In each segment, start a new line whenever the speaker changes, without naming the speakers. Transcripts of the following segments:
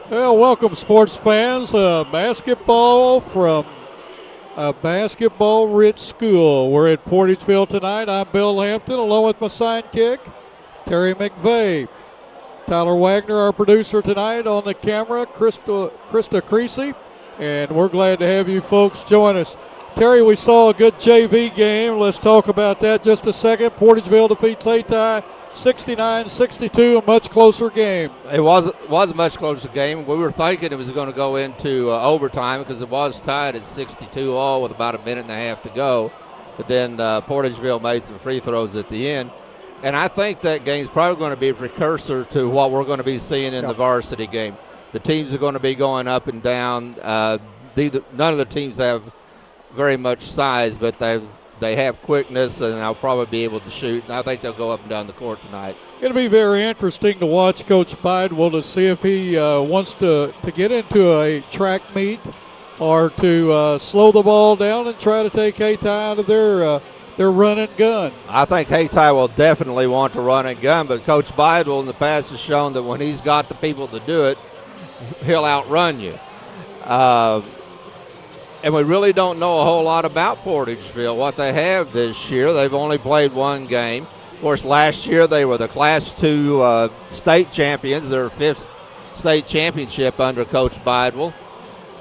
Well, welcome, sports fans. Basketball from a basketball-rich school. We're at Portageville tonight. I'm Bill Hampton, along with my sidekick, Terry McVeigh. Tyler Wagner, our producer tonight, on the camera, Krista Creasy, and we're glad to have you folks join us. Terry, we saw a good JV game. Let's talk about that just a second. Portageville defeats Hayti 69-62, a much closer game.
It was a much closer game. We were thinking it was going to go into overtime because it was tied at 62 all with about a minute and a half to go. But then Portageville made some free throws at the end. And I think that game's probably going to be a precursor to what we're going to be seeing in the varsity game. The teams are going to be going up and down. None of the teams have very much size, but they have quickness, and they'll probably be able to shoot. And I think they'll go up and down the court tonight.
It'll be very interesting to watch Coach Bidewell to see if he wants to get into a track meet or to slow the ball down and try to take Hayti out of their run and gun.
I think Hayti will definitely want to run and gun, but Coach Bidewell in the past has shown that when he's got the people to do it, he'll outrun you. And we really don't know a whole lot about Portageville, what they have this year. They've only played one game. Of course, last year they were the Class 2 state champions, their fifth state championship under Coach Bidewell.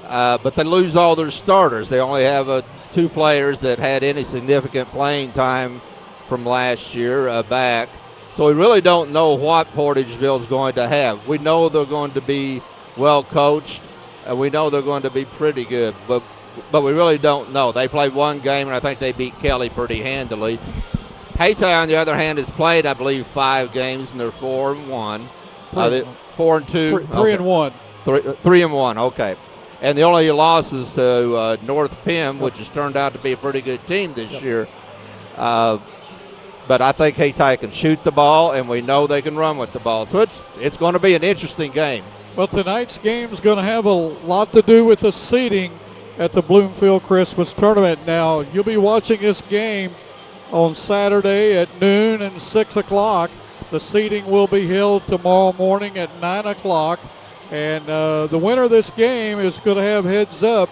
But they lose all their starters. They only have two players that had any significant playing time from last year back. So we really don't know what Portageville is going to have. We know they're going to be well coached, and we know they're going to be pretty good. But we really don't know. They played one game, and I think they beat Kelly pretty handily. Hayti, on the other hand, has played, I believe, 5 games, and they're 4-1. 4-2.
3-1.
3-1. Okay. And the only loss was to North Penn, which has turned out to be a pretty good team this year. But I think Hayti can shoot the ball, and we know they can run with the ball. So it's going to be an interesting game.
Well, tonight's game is going to have a lot to do with the seeding at the Bloomfield Christmas Tournament. Now, you'll be watching this game on Saturday at noon and 6 o'clock. The seeding will be held tomorrow morning at 9 o'clock. And the winner of this game is going to have heads up,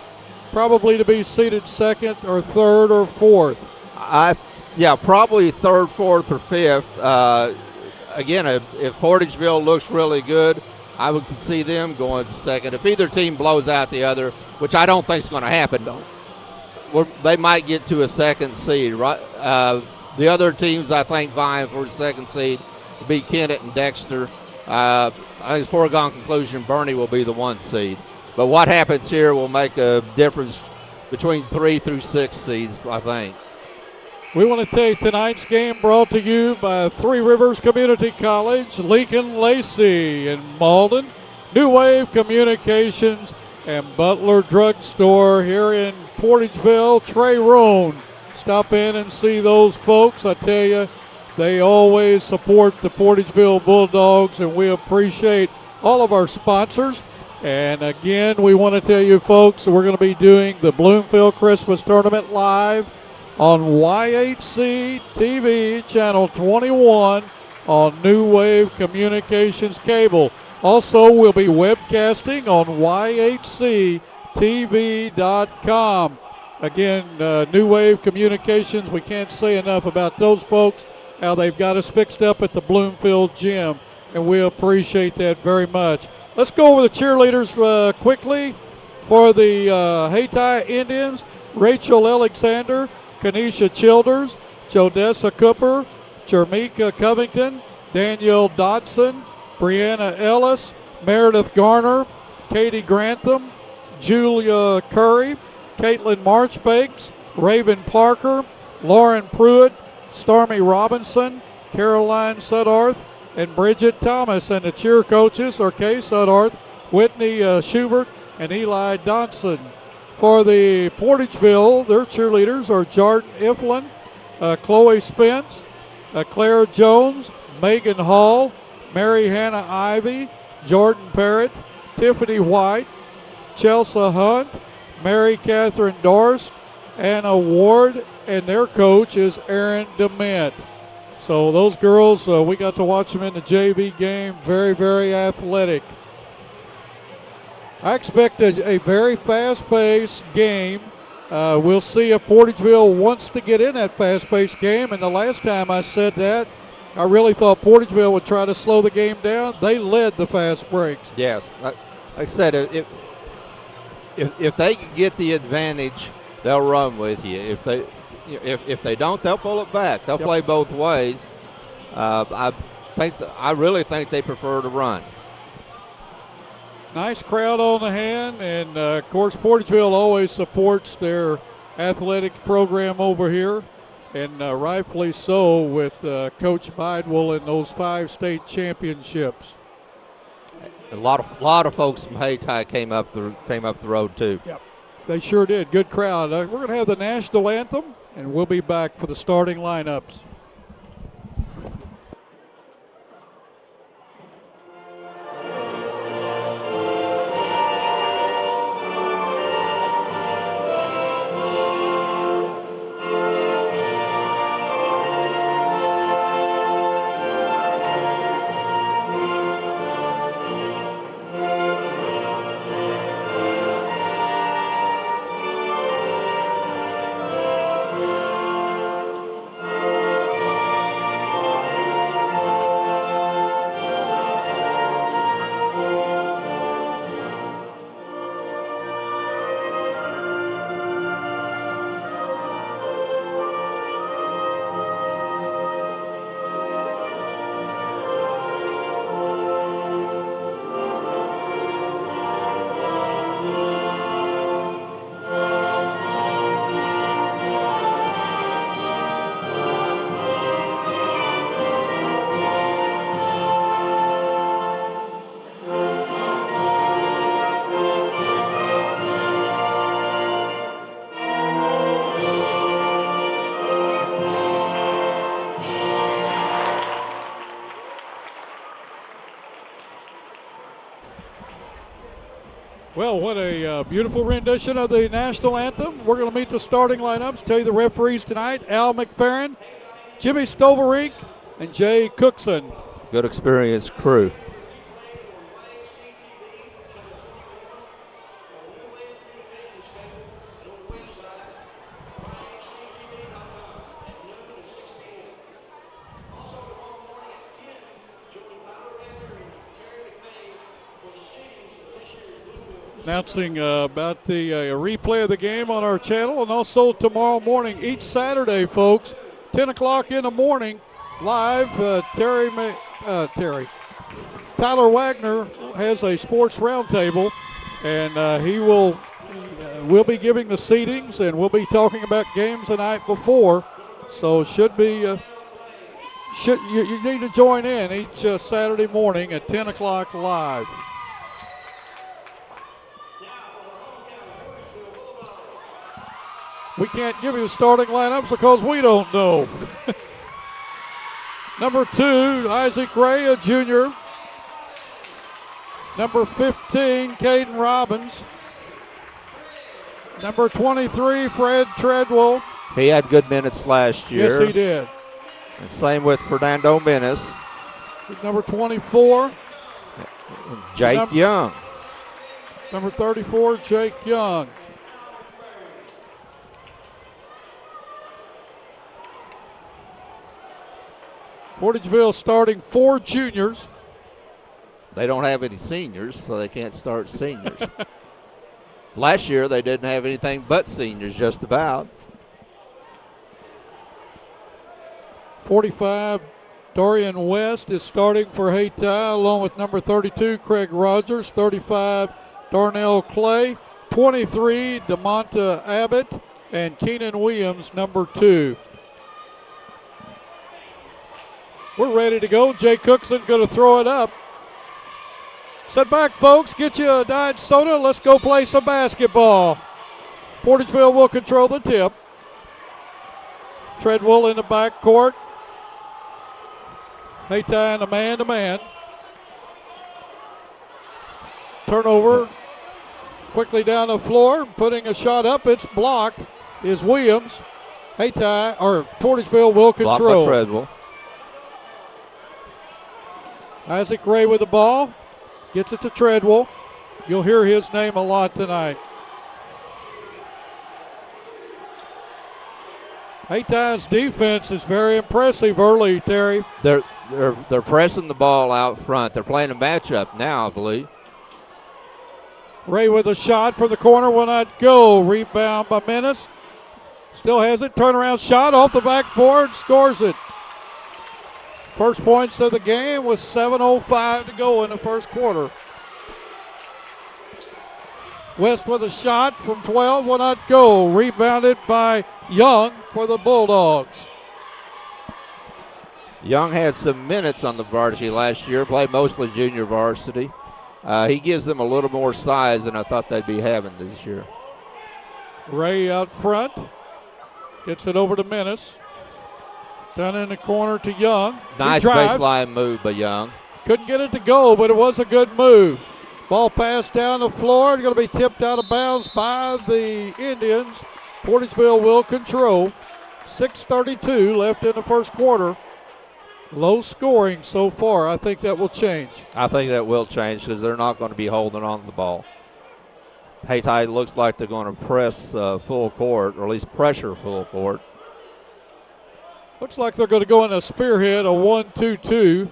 probably to be seeded second or third or fourth.
Probably third, fourth, or fifth. Again, if Portageville looks really good, I would see them going to second. If either team blows out the other, which I don't think is going to happen, they might get to a second seed. Right? The other teams, I think, vying for the second seed will be Kennett and Dexter. I think it's foregone conclusion Bernie will be the 1 seed. But what happens here will make a difference between 3 through 6 seeds, I think.
We want to take tonight's game brought to you by Three Rivers Community College, Lincoln Lacey in Malden, New Wave Communications, and Butler Drug Store here in Portageville. Trey Roan. Stop in and see those folks. I tell you, they always support the Portageville Bulldogs, and we appreciate all of our sponsors. And again, we want to tell you folks that we're going to be doing the Bloomfield Christmas Tournament live on YHC TV, Channel 21 on New Wave Communications Cable. Also, we'll be webcasting on YHCTV.com. Again, New Wave Communications, we can't say enough about those folks, how they've got us fixed up at the Bloomfield Gym, and we appreciate that very much. Let's go over the cheerleaders quickly for the Hayti Indians. Rachel Alexander, Kanisha Childers, Jodessa Cooper, Jermika Covington, Danielle Dodson, Brianna Ellis, Meredith Garner, Katie Grantham, Julia Curry, Caitlin Marchbanks, Raven Parker, Lauren Pruitt, Stormy Robinson, Caroline Suddarth, and Bridget Thomas. And the cheer coaches are Kay Suddarth, Whitney Schubert, and Eli Donson. For the Portageville, their cheerleaders are Jordan Iflin, Chloe Spence, Claire Jones, Megan Hall, Mary Hannah Ivy, Jordan Parrott, Tiffany White, Chelsea Hunt, Mary Catherine Dorst, Anna Ward, and their coach is Aaron DeMint. So those girls, we got to watch them in the JV game. Very, very athletic. I expect a very fast-paced game. We'll see if Portageville wants to get in that fast-paced game. And the last time I said that, I really thought Portageville would try to slow the game down. They led the fast breaks.
Yes, like I said, if they can get the advantage, they'll run with you. If they don't, they'll pull it back. They'll play both ways. I really think they prefer to run.
Nice crowd on the hand, and of course Portageville always supports their athletic program over here, and rightfully so with Coach Bidewell in those 5 state championships.
A lot of folks from Hayti came up the road too.
Yep, they sure did. Good crowd. We're going to have the national anthem, and we'll be back for the starting lineups. Well, what a beautiful rendition of the national anthem. We're going to meet the starting lineups. Tell you the referees tonight: Al McFerrin, Jimmy Stoverink, and Jay Cookson.
Good experienced crew.
Announcing about the replay of the game on our channel, and also tomorrow morning, each Saturday, folks, 10 o'clock in the morning, live. Tyler Wagner has a sports roundtable, and we'll be giving the seedings, and we'll be talking about games the night before. So you need to join in each Saturday morning at 10 o'clock live. We can't give you the starting lineups because we don't know. Number 2, Isaac Ray, a junior. Number 15, Caden Robbins. Number 23, Fred Treadwell.
He had good minutes last year.
Yes, he did.
And same with Fernando Menace.
Number 24.
Jake Young.
Number 34, Jake Young. Portageville starting 4 juniors.
They don't have any seniors, so they can't start seniors. Last year, they didn't have anything but seniors, just about.
45, Dorian West is starting for Hayti, along with number 32, Craig Rogers. 35, Darnell Clay. 23, DeMonta Abbott. And Keenan Williams, number 2. We're ready to go. Jay Cookson going to throw it up. Sit back, folks. Get you a Diet Soda. Let's go play some basketball. Portageville will control the tip. Treadwell in the back court. Hayti in a man-to-man. Turnover. Quickly down the floor. Putting a shot up. It's blocked. Is Williams. Portageville will control.
Blocked by Treadwell.
Isaac Ray with the ball. Gets it to Treadwell. You'll hear his name a lot tonight. Hayti's defense is very impressive early, Terry.
They're pressing the ball out front. They're playing a matchup now, I believe.
Ray with a shot from the corner will not go. Rebound by Menace. Still has it. Turnaround shot off the backboard. Scores it. First points of the game with 7:05 to go in the first quarter. West with a shot from 12 will not go. Rebounded by Young for the Bulldogs.
Young had some minutes on the varsity last year, played mostly junior varsity. He gives them a little more size than I thought they'd be having this year.
Ray out front. Gets it over to Menace. Down in the corner to Young.
Nice baseline move by Young.
Couldn't get it to go, but it was a good move. Ball passed down the floor. It's going to be tipped out of bounds by the Indians. Portageville will control. 6:32 left in the first quarter. Low scoring so far. I think that will change.
I think that will change because they're not going to be holding on to the ball. Hayti looks like they're going to press full court, or at least pressure full court.
Looks like they're going to go in a spearhead, a 1-2-2.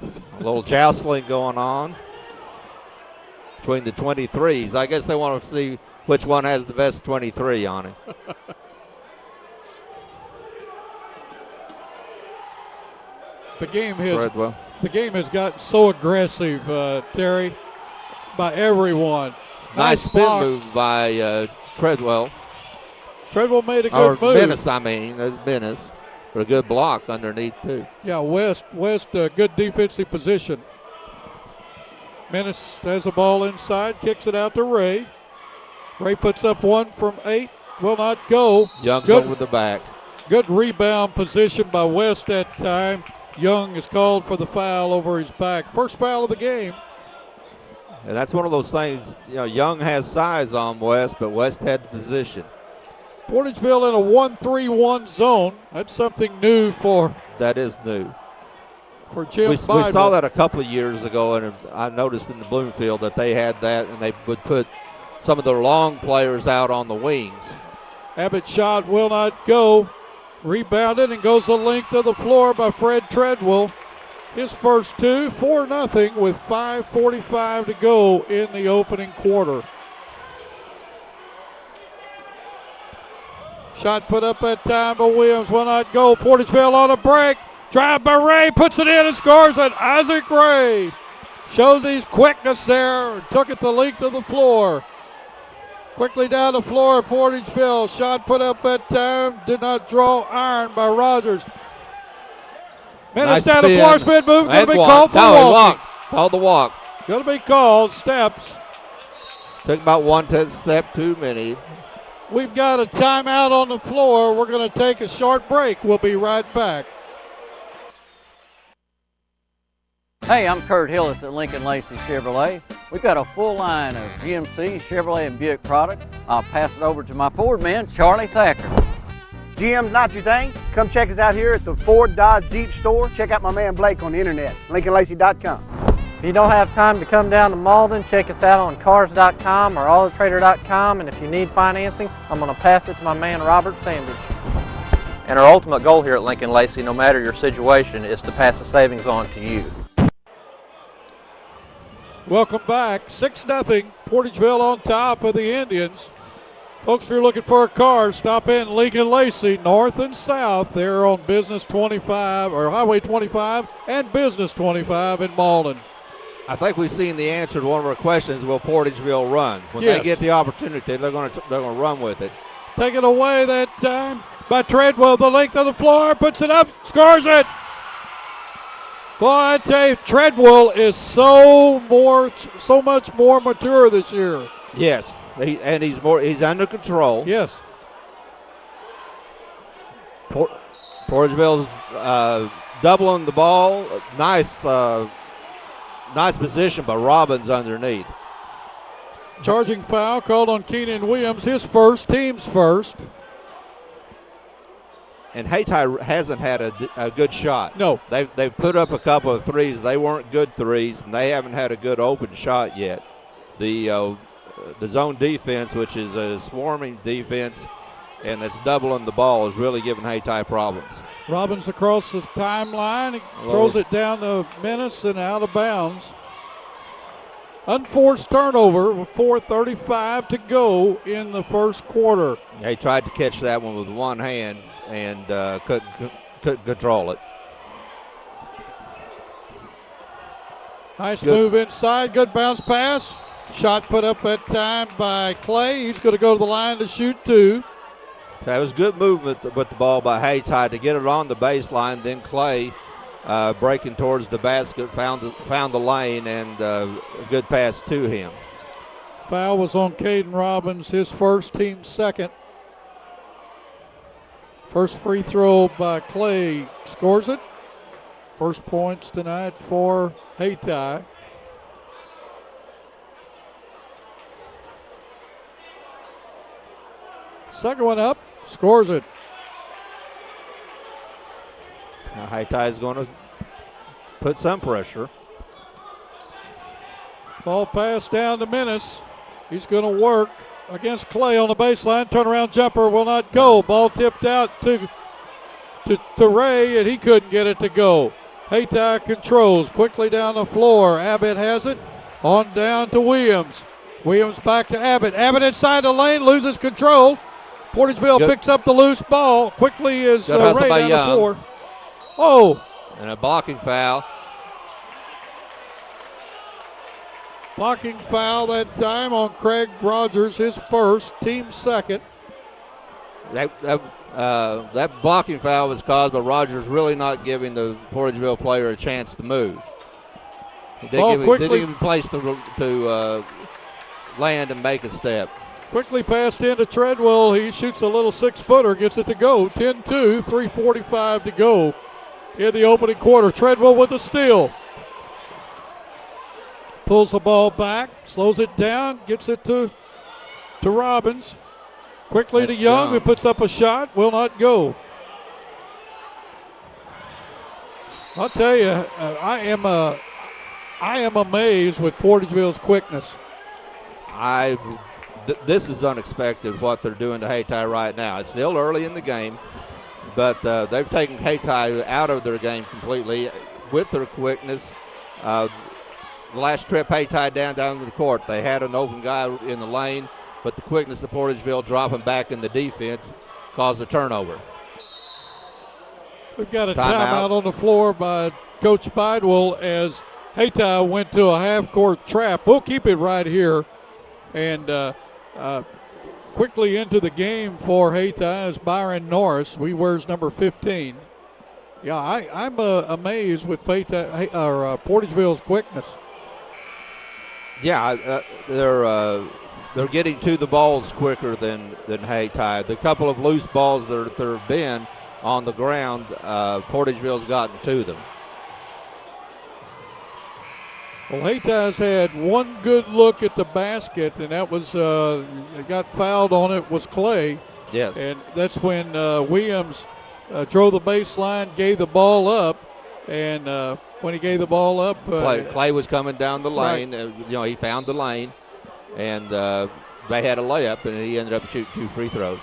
A little jostling going on between the 23s. I guess they want to see which one has the best 23 on it.
The game has gotten so aggressive, Terry, by everyone.
Nice spin move by Treadwell.
Treadwell made a good move.
Menace, that's Menace. But a good block underneath, too.
Yeah, West, good defensive position. Menace has the ball inside, kicks it out to Ray. Ray puts up one from 8, will not go.
Young's over the back.
Good rebound position by West that time. Young is called for the foul over his back. First foul of the game.
And that's one of those things, Young has size on West, but West had the position.
Portageville in a 1-3-1 zone. That's something new for.
That is new.
For Jim
we saw that a couple of years ago, and I noticed in the Bloomfield that they had that, and they would put some of their long players out on the wings.
Abbott's shot will not go. Rebounded and goes the length of the floor by Fred Treadwell. His first two, 4-0 with 5:45 to go in the opening quarter. Shot put up that time by Williams, will not go. Portageville on a break. Drive by Ray, puts it in and scores it. Isaac Ray shows his quickness there, took it the length of the floor. Quickly down the floor, Portageville. Shot put up that time, did not draw iron by Rogers. Menace down the floor, spin move, going to be called for walking.
Called the walk.
Going to be called, steps.
Took about one step too many.
We've got a timeout on the floor. We're going to take a short break. We'll be right back.
Hey, I'm Kurt Hillis at Lincoln Lacey Chevrolet. We've got a full line of GMC, Chevrolet, and Buick products. I'll pass it over to my Ford man, Charlie Thacker.
GM's not your thing? Come check us out here at the Ford Dodge Jeep store. Check out my man Blake on the internet, LincolnLacey.com.
If you don't have time to come down to Malden, check us out on Cars.com or AutoTrader.com, and if you need financing, I'm going to pass it to my man Robert Sanders.
And our ultimate goal here at Lincoln Lacey, no matter your situation, is to pass the savings on to you.
Welcome back. 6-0. Portageville on top of the Indians. Folks, if you're looking for a car, stop in Lincoln Lacey, north and south. They're on Business 25, or Highway 25, and Business 25 in Malden.
I think we've seen the answer to one of our questions, will Portageville run? When they get the opportunity, they're going to run with it.
Take it away that time by Treadwell, the length of the floor, puts it up, scores it. Boy, I tell you, Treadwell is so much more mature this year.
Yes, he's under control.
Yes.
Portageville's doubling the ball. Nice position by Robbins underneath.
Charging foul called on Keenan Williams, his first, team's first.
And Hayti hasn't had a good shot.
No.
They've put up a couple of threes. They weren't good threes, and they haven't had a good open shot yet. the zone defense, which is a swarming defense, and that's doubling the ball, is really giving Hayti problems.
Robbins across the timeline. He throws it down to Menace and out of bounds. Unforced turnover with 4:35 to go in the first quarter.
He tried to catch that one with one hand and couldn't control it.
Nice move inside. Good bounce pass. Shot put up that time by Clay. He's going to go to the line to shoot two.
That was good movement with the ball by Hayti to get it on the baseline. Then Clay breaking towards the basket, found the lane, and a good pass to him.
Foul was on Caden Robbins, his first, team second. First free throw by Clay, scores it. First points tonight for Hayti. Second one up, scores it.
Now Hayti is going to put some pressure.
Ball pass down to Menace. He's going to work against Clay on the baseline. Turnaround jumper will not go. Ball tipped out to Ray, and he couldn't get it to go. Hayti controls quickly down the floor. Abbott has it. On down to Williams. Williams back to Abbott. Abbott inside the lane, loses control. Portageville picks up the loose ball. Quickly is Ray down the floor. Oh.
And a blocking foul.
Blocking foul that time on Craig Rogers, his first, team second.
That blocking foul was caused by Rogers really not giving the Portageville player a chance to move. He didn't give him a place to land and make a step.
Quickly passed into Treadwell. He shoots a little 6-footer, gets it to go. 10-2, 3:45 to go in the opening quarter. Treadwell with a steal. Pulls the ball back, slows it down, gets it to Robbins. Quickly to Young, who puts up a shot, will not go. I'll tell you, I am amazed with Portageville's quickness.
This is unexpected what they're doing to Hayti right now. It's still early in the game, but they've taken Hayti out of their game completely with their quickness. The last trip Hayti down to the court, they had an open guy in the lane, but the quickness of Portageville dropping back in the defense caused a turnover.
We've got a timeout on the floor by Coach Bidwell as Hayti went to a half-court trap. We'll keep it right here. And quickly into the game for Hayti is Byron Norris. He wears number 15. Yeah, I'm amazed with Portageville's quickness.
Yeah, they're getting to the balls quicker than Hayti. The couple of loose balls that there have been on the ground, Portageville's gotten to them.
Well, Hayty's had one good look at the basket, and that was got fouled on it was Clay.
Yes.
And that's when Williams drove the baseline, gave the ball up, and when he gave the ball up,
Clay was coming down the lane. Right. He found the lane, and they had a layup, and he ended up shooting 2 free throws.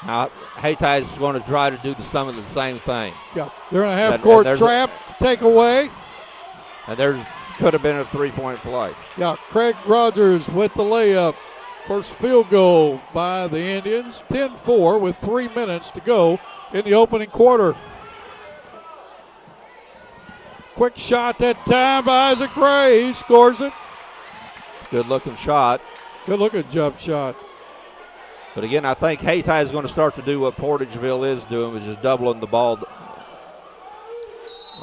Now Hayty's going to try to do some of the same thing.
Yeah, they're in a half-court trap, takeaway.
And there could have been a 3-point play.
Yeah, Craig Rogers with the layup. First field goal by the Indians. 10-4 with 3 minutes to go in the opening quarter. Quick shot that time by Isaac Ray. He scores it.
Good looking shot.
Good looking jump shot.
But again, I think Hayti is going to start to do what Portageville is doing, which is doubling the ball.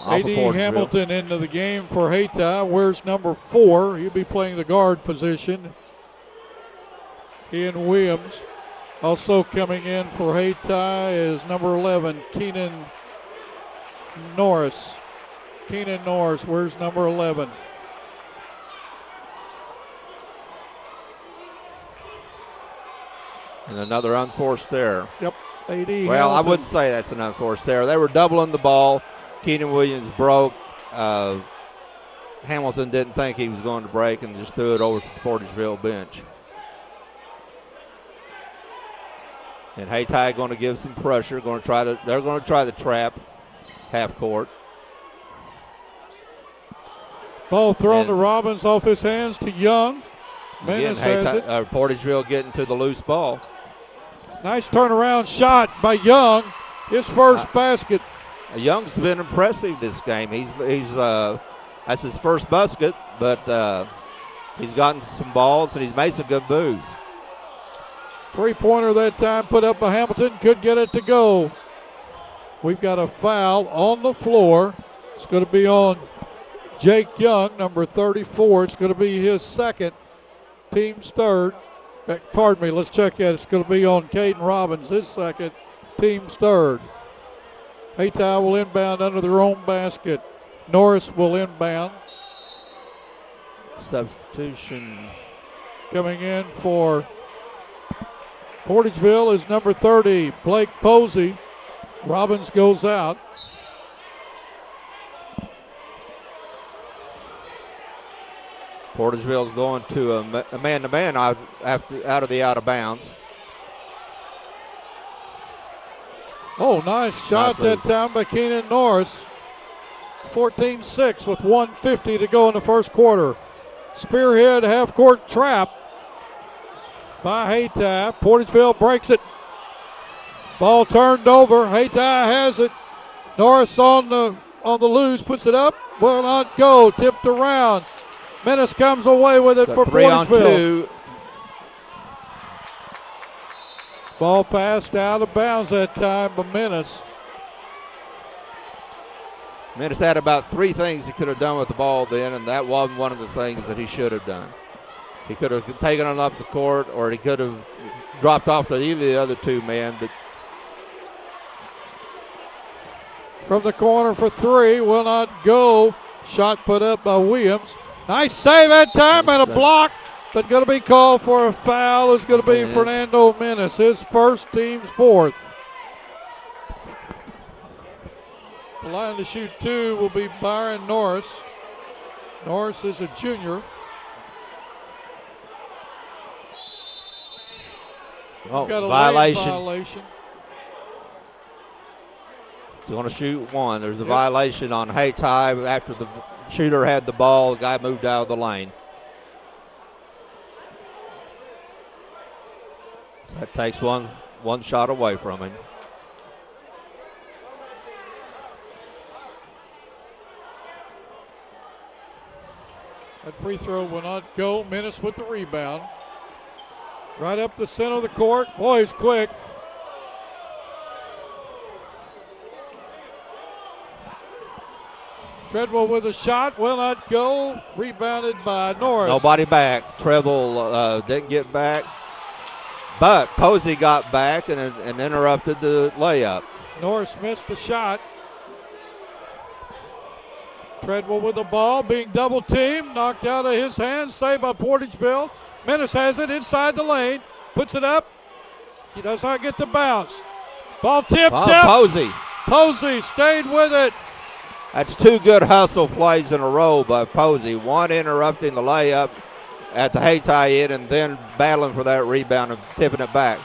A.D. Hamilton into the game for Hayti. Wears number 4. He'll be playing the guard position. Ian Williams. Also coming in for Hayti is number 11, Keenan Norris. Keenan Norris wears number 11.
And another unforced error.
Yep. A.D.
Well,
Hamilton.
I wouldn't say that's an unforced error. They were doubling the ball. Keenan Williams broke. Hamilton didn't think he was going to break and just threw it over to the Portageville bench. And Hayti going to give some pressure. They're going to try the trap half court.
Ball thrown to Robbins off his hands to Young.
Again,
Menace has it.
Portageville getting to the loose ball.
Nice turnaround shot by Young. His first basket.
Young's been impressive this game. He's that's his first basket, but he's gotten some balls and he's made some good moves.
Three-pointer that time put up by Hamilton. Could get it to go. We've got a foul on the floor. It's going to be on Jake Young, number 34. It's going to be his second, team's third. Pardon me, let's check that. It's going to be on Caden Robbins, his second, team's third. Hayti will inbound under their own basket. Norris will inbound.
Substitution
coming in for Portageville is number 30, Blake Posey. Robbins goes out.
Portageville's going to a man-to-man out of the out of bounds.
Oh, nice shot that time by Keenan Norris. 14-6 with 1:50 to go in the first quarter. Spearhead half-court trap by Hayti. Portageville breaks it. Ball turned over. Hayti has it. Norris on the loose, puts it up. Will not go. Tipped around. Menace comes away with it for Portageville.
3-on-2.
Ball passed out of bounds that time by Menace.
Menace had about three things he could have done with the ball then, and that wasn't one of the things that he should have done. He could have taken it up the court, or he could have dropped off to either of the other two men. But
from the corner for three, will not go. Shot put up by Williams. Nice save that time and a block, but going to be called for a foul. It's going to be Fernando Menace, his first, team's fourth. The line to shoot two will be Byron Norris. Norris is a junior.
Oh,
got a
violation. He's going to shoot one. There's a violation on Hayti after the shooter had the ball. The guy moved out of the lane. So that takes one shot away from him.
That free throw will not go. Menace with the rebound. Right up the center of the court. Boy, he's quick. Treadwell with a shot. Will not go. Rebounded by Norris.
Nobody back. Treadwell didn't get back. But Posey got back and interrupted the layup.
Norris missed the shot. Treadwell with the ball, being double teamed, knocked out of his hands, saved by Portageville. Menace has it inside the lane, puts it up. He does not get the bounce. Ball tipped up.
Posey.
Posey stayed with it.
That's two good hustle plays in a row by Posey. One interrupting the layup at the Hayti end and then battling for that rebound and tipping it back.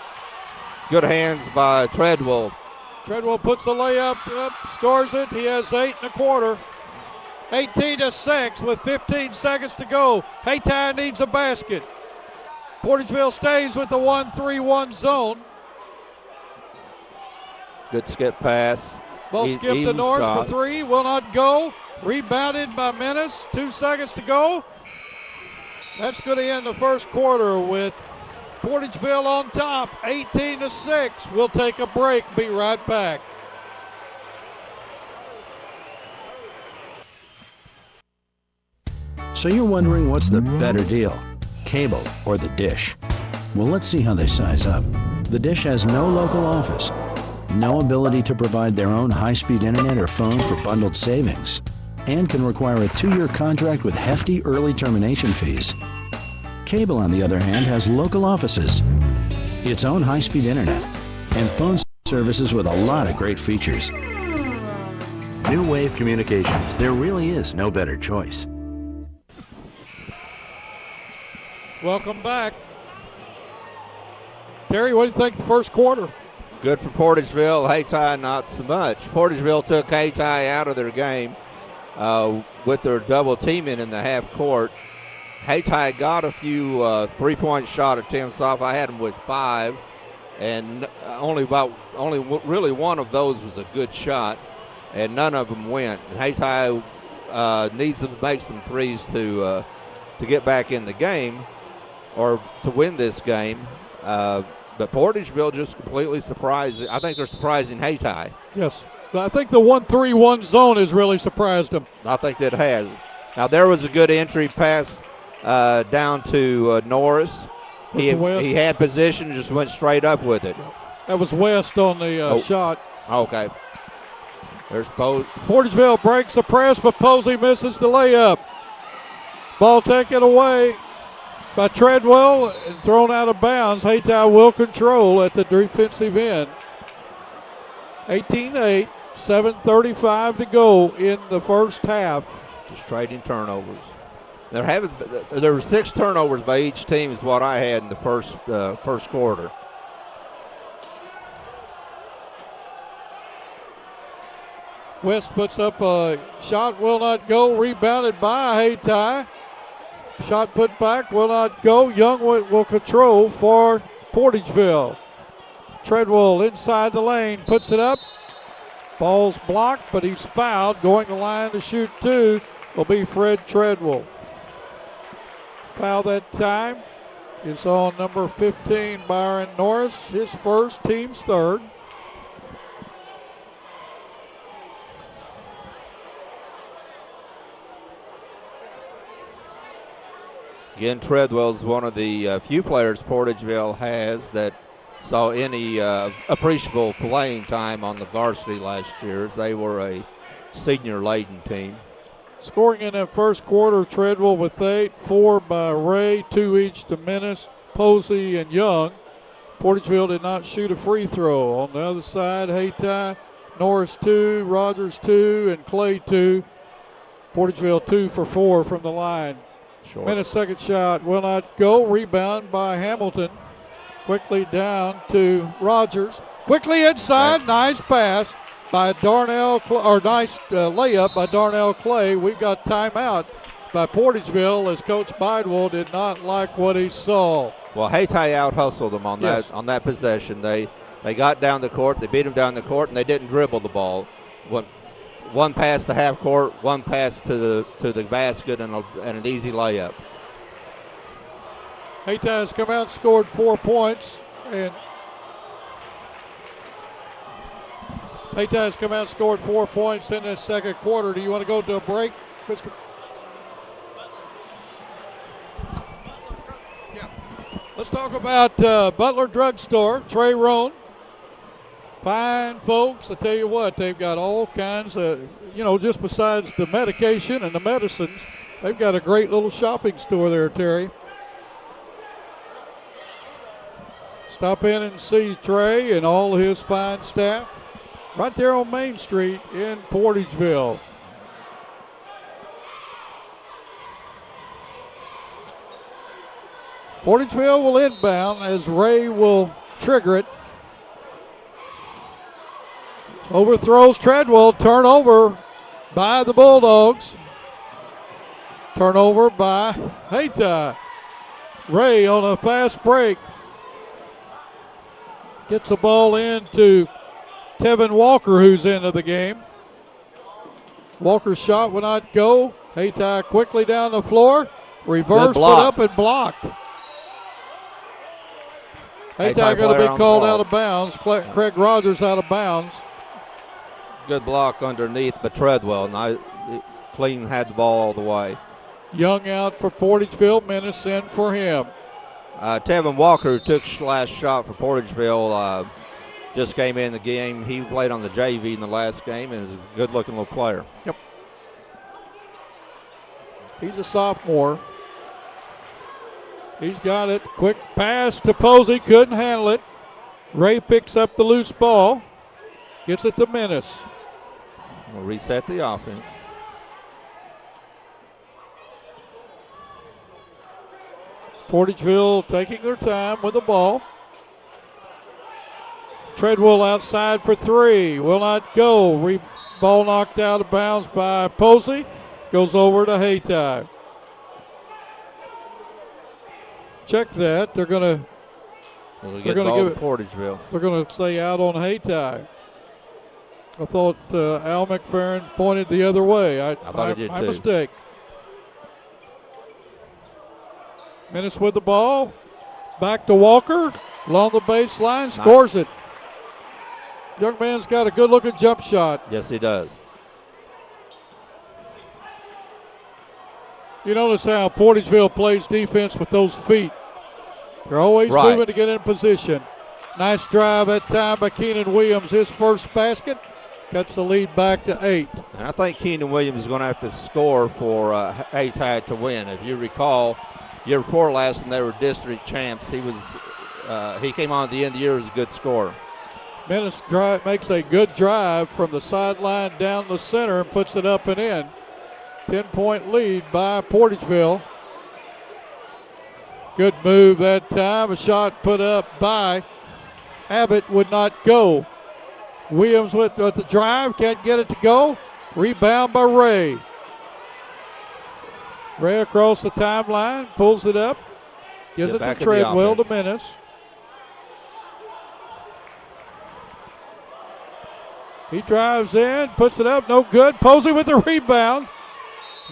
Good hands by Treadwell.
Treadwell puts the layup up, scores it. He has 8 1/4. 18-6 with 15 seconds to go. Hayti needs a basket. Portageville stays with the 1-3-1 zone.
Good skip pass.
Ball skipped to Norris for three. Will not go. Rebounded by Menace. 2 seconds to go. That's going to end the first quarter with Portageville on top, 18-6. We'll take a break. Be right back.
So you're wondering what's the better deal, cable or the dish? Well, let's see how they size up. The dish has no local office, no ability to provide their own high-speed internet or phone for bundled savings, and can require a 2-year contract with hefty early termination fees. Cable, on the other hand, has local offices, its own high-speed internet, and phone services with a lot of great features. New Wave Communications, there really is no better choice.
Welcome back. Terry, what do you think the first quarter?
Good for Portageville. Hayti not so much. Portageville took Hayti out of their game with their double teaming in the half court. Hayti got a few three-point shot attempts off. I had them with 5, and only really one of those was a good shot, and none of them went. Hayti needs to make some threes to get back in the game or to win this game. But Portageville just completely surprised. I think they're surprising Hayti.
Yes. I think the 1-3-1 zone has really surprised them.
I think that has. Now, there was a good entry pass down to Norris. He had position, just went straight up with it.
That was West on the shot.
Okay. There's
Portageville breaks the press, but Posey misses the layup. Ball taken away by Treadwell and thrown out of bounds. Hayti will control at the defensive end. 18-8, 7:35 to go in the first half.
Just trading turnovers. There were 6 turnovers by each team is what I had in the first quarter.
West puts up a shot, will not go, rebounded by Hayti. Shot put back, will not go. Young will control for Portageville. Treadwell inside the lane, puts it up. Ball's blocked, but he's fouled. Going the line to shoot 2 will be Fred Treadwell. Foul that time is on number 15, Byron Norris. His first, team's third.
Again, Treadwell's one of the few players Portageville has that saw any appreciable playing time on the varsity last year, as they were a senior-laden team.
Scoring in that first quarter, Treadwell with 8, 4 by Ray, 2 each to Menace, Posey, and Young. Portageville did not shoot a free throw. On the other side, Hayti, Norris 2, Rogers 2, and Clay 2. Portageville 2 for 4 from the line.
Short.
Menace second shot will not go. Rebound by Hamilton. Quickly down to Rogers. Quickly inside. Nice pass by Darnell, nice layup by Darnell Clay. We've got timeout by Portageville as Coach Bidewell did not like what he saw.
Well, Hayti out-hustled them on that possession. They got down the court. They beat them down the court, and they didn't dribble the ball. One pass to half court, one pass to the basket, and an easy layup.
Hayti has come out, scored 4 points, and Hayti has come out, scored 4 points in this second quarter. Do you want to go to a break, Mr.? Yeah. Let's talk about Butler Drugstore, Trey Roan. Fine folks, I tell you what, they've got all kinds of, just besides the medication and the medicines, they've got a great little shopping store there, Terry. Stop in and see Trey and all his fine staff right there on Main Street in Portageville. Portageville will inbound as Ray will trigger it. Overthrows Treadwell. Turnover by the Bulldogs. Turnover by Hayti. Ray on a fast break. Gets the ball in to Tevin Walker, who's into the game. Walker's shot will not go. Hayti quickly down the floor. Reverse, put up and blocked. Hayti going to be called out of bounds. Craig Rogers out of bounds.
Good block underneath by Treadwell. Now Clean had the ball all the way.
Young out for Portageville. Menace in for him.
Tevin Walker, who took last shot for Portageville, just came in the game. He played on the JV in the last game and is a good-looking little player.
Yep. He's a sophomore. He's got it. Quick pass to Posey. Couldn't handle it. Ray picks up the loose ball. Gets it to Menace.
We'll reset the offense.
Portageville taking their time with the ball. Treadwell outside for three. Will not go. Ball knocked out of bounds by Posey. Goes over to Hayti. Check that. They're going to give it
Portageville.
They're going to say out on Hayti. I thought Al McFerrin pointed the other way. I
thought he did
my
too.
Mistake. Menace with the ball. Back to Walker. Along the baseline. Scores it. Young man's got a good-looking jump shot.
Yes, he does.
You notice how Portageville plays defense with those feet. They're always moving to get in position. Nice drive that time by Keenan Williams. His first basket cuts the lead back to 8.
And I think Keenan Williams is going to have to score for Hayti to win. If you recall, year before last when they were district champs, he came on at the end of the year as a good scorer.
Menace makes a good drive from the sideline down the center and puts it up and in. 10-point lead by Portageville. Good move that time. A shot put up by Abbott would not go. Williams with the drive, can't get it to go. Rebound by Ray. Ray across the timeline, pulls it up, gives it to Treadwell to Menace. He drives in, puts it up, no good. Posey with the rebound.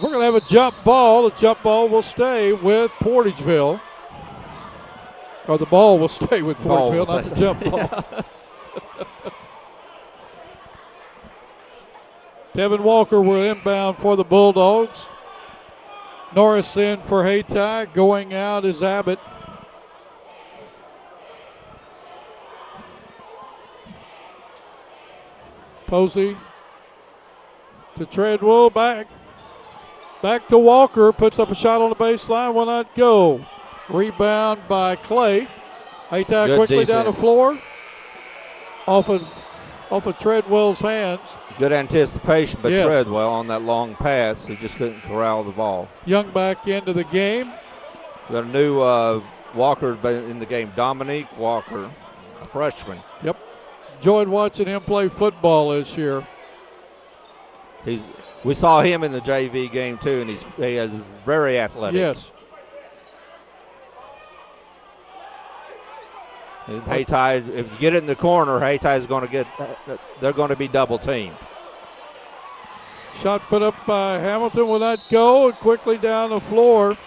We're going to have a jump ball. The jump ball will stay with Portageville. Or the ball will stay with Portageville, not the jump ball. Tevin Walker will inbound for the Bulldogs. Norris in for Hayti. Going out is Abbott. Posey to Treadwell, back to Walker, puts up a shot on the baseline, will not go. Rebound by Clay. Hayti quickly down the floor, off of Treadwell's hands.
Good anticipation by Treadwell on that long pass. He just couldn't corral the ball.
Young back into the game.
We got a new Walker in the game, Dominique Walker, a freshman.
Yep. Enjoyed watching him play football this year.
We saw him in the JV game too, and he is very athletic.
Yes.
And Hayti, if you get it in the corner, Hayti is going to get. They're going to be double teamed.
Shot put up by Hamilton will not go, and quickly down the floor.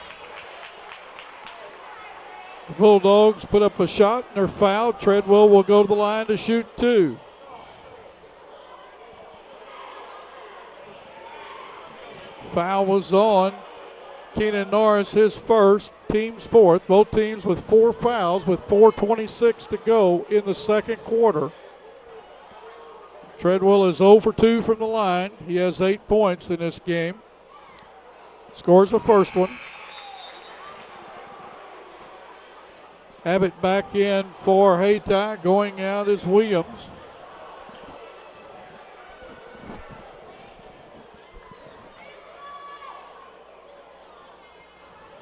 The Bulldogs put up a shot and they're fouled. Treadwell will go to the line to shoot 2. Foul was on Keenan Norris, his first, team's fourth. Both teams with 4 fouls with 4:26 to go in the second quarter. Treadwell is 0 for 2 from the line. He has 8 points in this game. Scores the first one. Abbott back in for Hayti. Going out is Williams.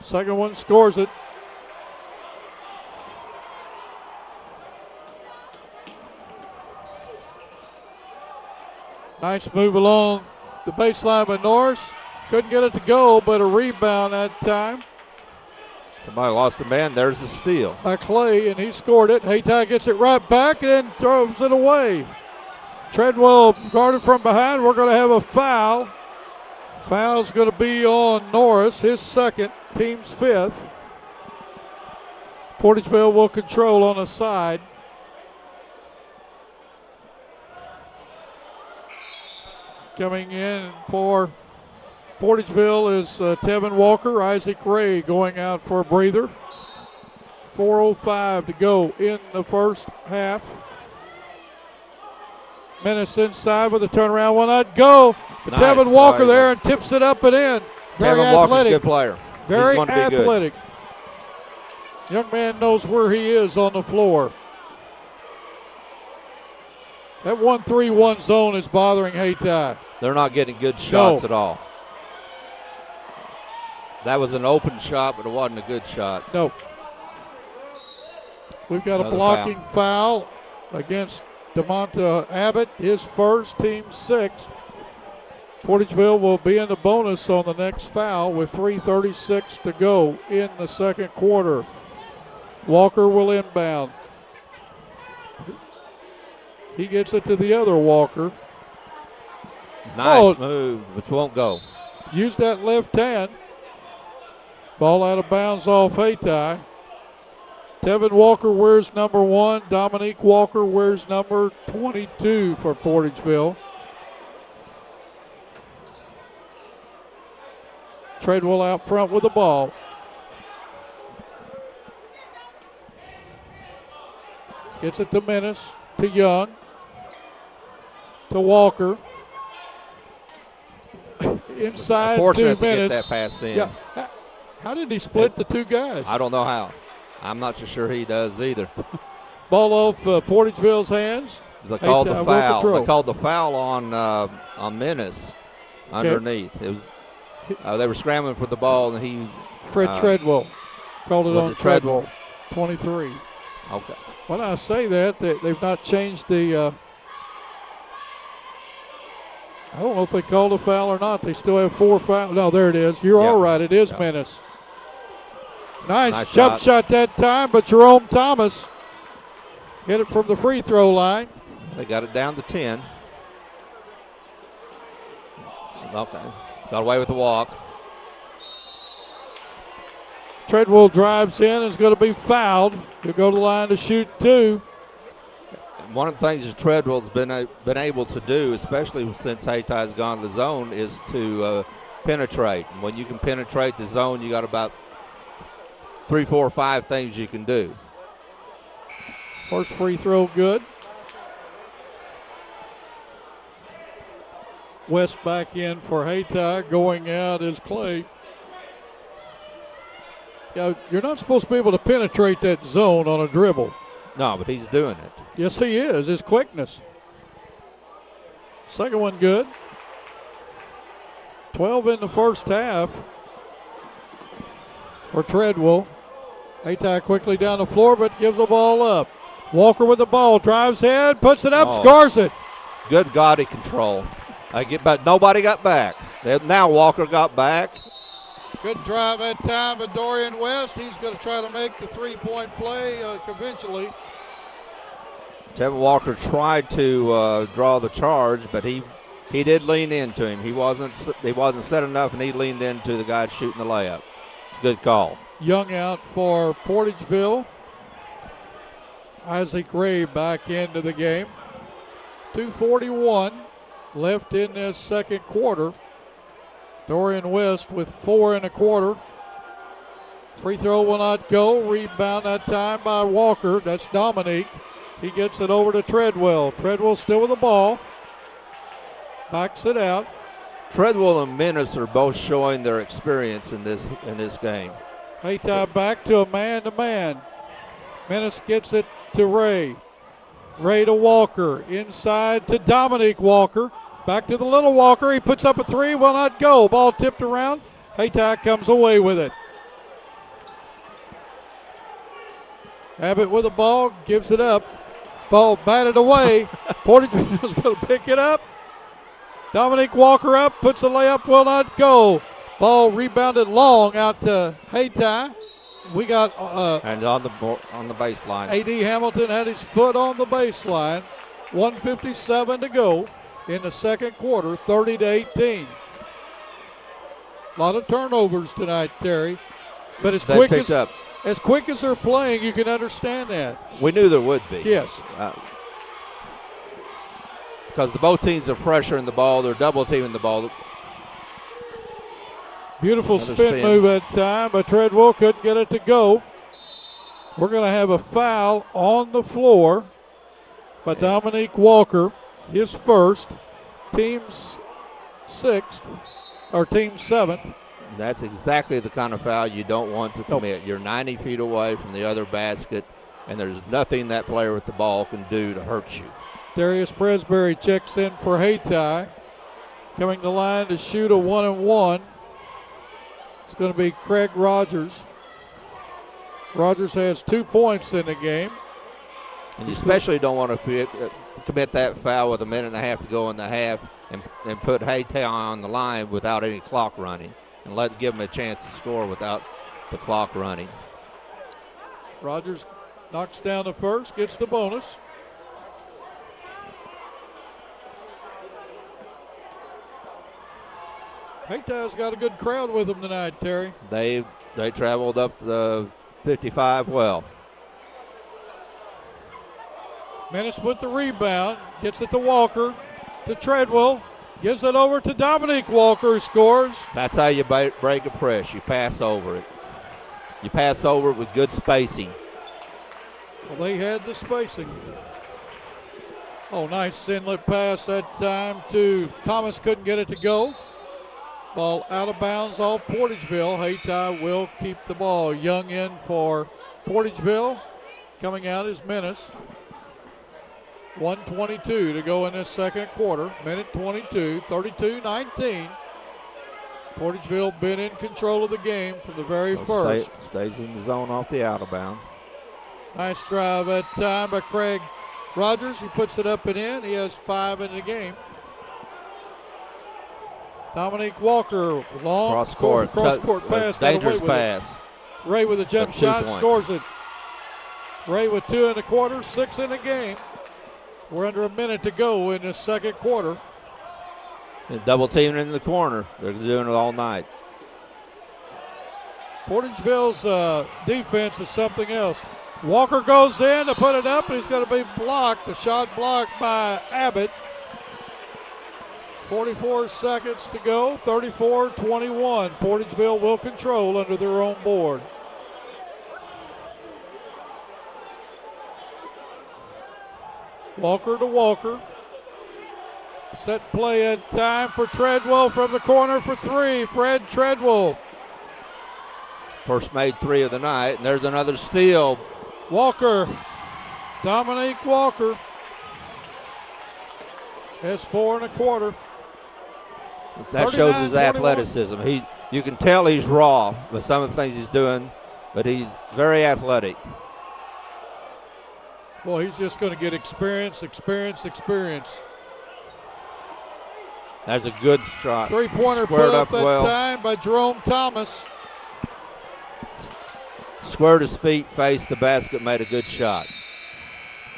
Second one, scores it. Nice move along the baseline by Norris. Couldn't get it to go, but a rebound that time.
Somebody lost the man. There's the steal.
By Clay, and he scored it. Hayti gets it right back and throws it away. Treadwell guarded from behind. We're going to have a foul. Foul's going to be on Norris, his second, team's 5th. Portageville will control on the side. Coming in for Portageville is Tevin Walker. Isaac Ray going out for a breather. 4:05 to go in the first half. Menace inside with a turnaround, will not go. But
Nice
Tevin Walker
play.
there and tips it up and in. Very
Tevin Walker's a
athletic.
good player.
Very
He's going to be
athletic. Young man knows where he is on the floor. That 1-3-1 zone is bothering Hayti.
They're not getting good shots at all. That was an open shot, but it wasn't a good shot.
No. We've got
Another
a blocking foul against DeMonta Abbott, his first, team 6th. Portageville will be in the bonus on the next foul with 3:36 to go in the second quarter. Walker will inbound. He gets it to the other Walker.
Nice move, which won't go.
Use that left hand. Ball out of bounds off Hayti. Tevin Walker wears number 1. Dominique Walker wears number 22 for Portageville. Treadwell out front with the ball. Gets it to Menace, to Young, to Walker. Inside
Fortunate
2
to
minutes.
get that pass in.
Yeah. How did he split the 2 guys?
I don't know how. I'm not so sure he does either.
Ball off Portageville's hands.
They called the
Will
foul.
control.
They called the foul on Menace underneath. It was they were scrambling for the ball, and he
Fred Treadwell called it
was
on
it Treadwell?
23.
Okay.
When I say that, they've not changed the. I don't know if they called a foul or not. They still have 4 fouls. No, there it is. You're all right. It is Menace. Nice jump shot that time, but Jerome Thomas hit it from the free throw line.
They got it down to 10. Okay. Got away with the walk.
Treadwell drives in, is going to be fouled. He'll go to the line to shoot 2.
One of the things that Treadwell's been able to do, especially since Hayti's gone to the zone, is to penetrate. And when you can penetrate the zone, you got about 3, 4, 5 things you can do.
First free throw good. West back in for Hayti. Going out is Clay. Yeah, you're not supposed to be able to penetrate that zone on a dribble.
No, but he's doing it.
Yes, he is. His quickness. Second one good. 12 in the first half for Treadwell. Hayti quickly down the floor, but gives the ball up. Walker with the ball, drives in, puts it up, scores it.
Good gaudy control. But nobody got back. Now Walker got back.
Good drive that time by Dorian West. He's going to try to make the three-point play conventionally.
Tevin Walker tried to draw the charge, but he did lean into him. He wasn't set enough, and he leaned into the guy shooting the layup. It's a good call.
Young out for Portageville. Isaac Ray back into the game. 2:41 left in this second quarter. Dorian West with 4 1/4. Free throw will not go. Rebound that time by Walker. That's Dominique. He gets it over to Treadwell. Treadwell still with the ball. Backs it out.
Treadwell and Menace are both showing their experience in this game.
Hayti back to a man-to-man. Menace gets it to Ray. Ray to Walker. Inside to Dominique Walker. Back to the little Walker. He puts up a 3. Will not go. Ball tipped around. Hayti comes away with it. Abbott with the ball. Gives it up. Ball batted away. Portageville is going to pick it up. Dominique Walker up. Puts the layup. Will not go. Ball rebounded long out to Hayti. We got
and on the baseline.
A.D. Hamilton had his foot on the baseline. 1:57 to go in the second quarter, 30-18. A lot of turnovers tonight, Terry. But as quick as they're playing, you can understand that.
We knew there would be.
Yes.
Because both teams are pressuring the ball. They're double teaming the ball.
Beautiful spin move that time, but Treadwell couldn't get it to go. We're going to have a foul on the floor by Dominique Walker, his first, team's 6th, or team 7th.
That's exactly the kind of foul you don't want to commit. You're 90 feet away from the other basket, and there's nothing that player with the ball can do to hurt you.
Darius Presbury checks in for Hayti. Coming to line to shoot a 1-and-1. It's going to be Craig Rogers. Rogers has 2 points in the game.
And you especially don't want to commit that foul with a minute and a half to go in the half and put Hayti on the line without any clock running and give them a chance to score without the clock running.
Rogers knocks down the first, gets the bonus. Hayti's got a good crowd with them tonight, Terry.
They traveled up the 55 well.
Menace with the rebound, gets it to Walker, to Treadwell, gives it over to Dominique Walker, scores.
That's how you break a press. You pass over it. You pass over it with good spacing.
Well, they had the spacing. Oh, nice inlet pass that time to Thomas, couldn't get it to go. Ball out of bounds off Portageville. Hayti will keep the ball. Young in for Portageville. Coming out is Menace. 1:22 to go in this second quarter. Minute 22, 32-19. Portageville been in control of the game from the very first.
Stays in the zone off the out of bound.
Nice drive that time by Craig Rogers. He puts it up and in. He has 5 in the game. Dominique Walker, long cross-court pass.
Dangerous pass.
Ray with a jump shot, scores it. Ray with 2 in the quarter, 6 in the game. We're under a minute to go in this second quarter.
And double teaming in the corner. They're doing it all night.
Portageville's defense is something else. Walker goes in to put it up, and he's going to be blocked. The shot blocked by Abbott. 44 seconds to go, 34-21. Portageville will control under their own board. Walker to Walker. Set play at time for Treadwell from the corner for 3. Fred Treadwell.
First made 3 of the night, and there's another steal.
Walker, Dominique Walker has 4 and a quarter.
That shows his athleticism. You can tell he's raw with some of the things he's doing, but he's very athletic.
Well, he's just going to get experience.
That's a good shot.
Three-pointer put up that time by Jerome Thomas.
Squared his feet, faced the basket, made a good shot.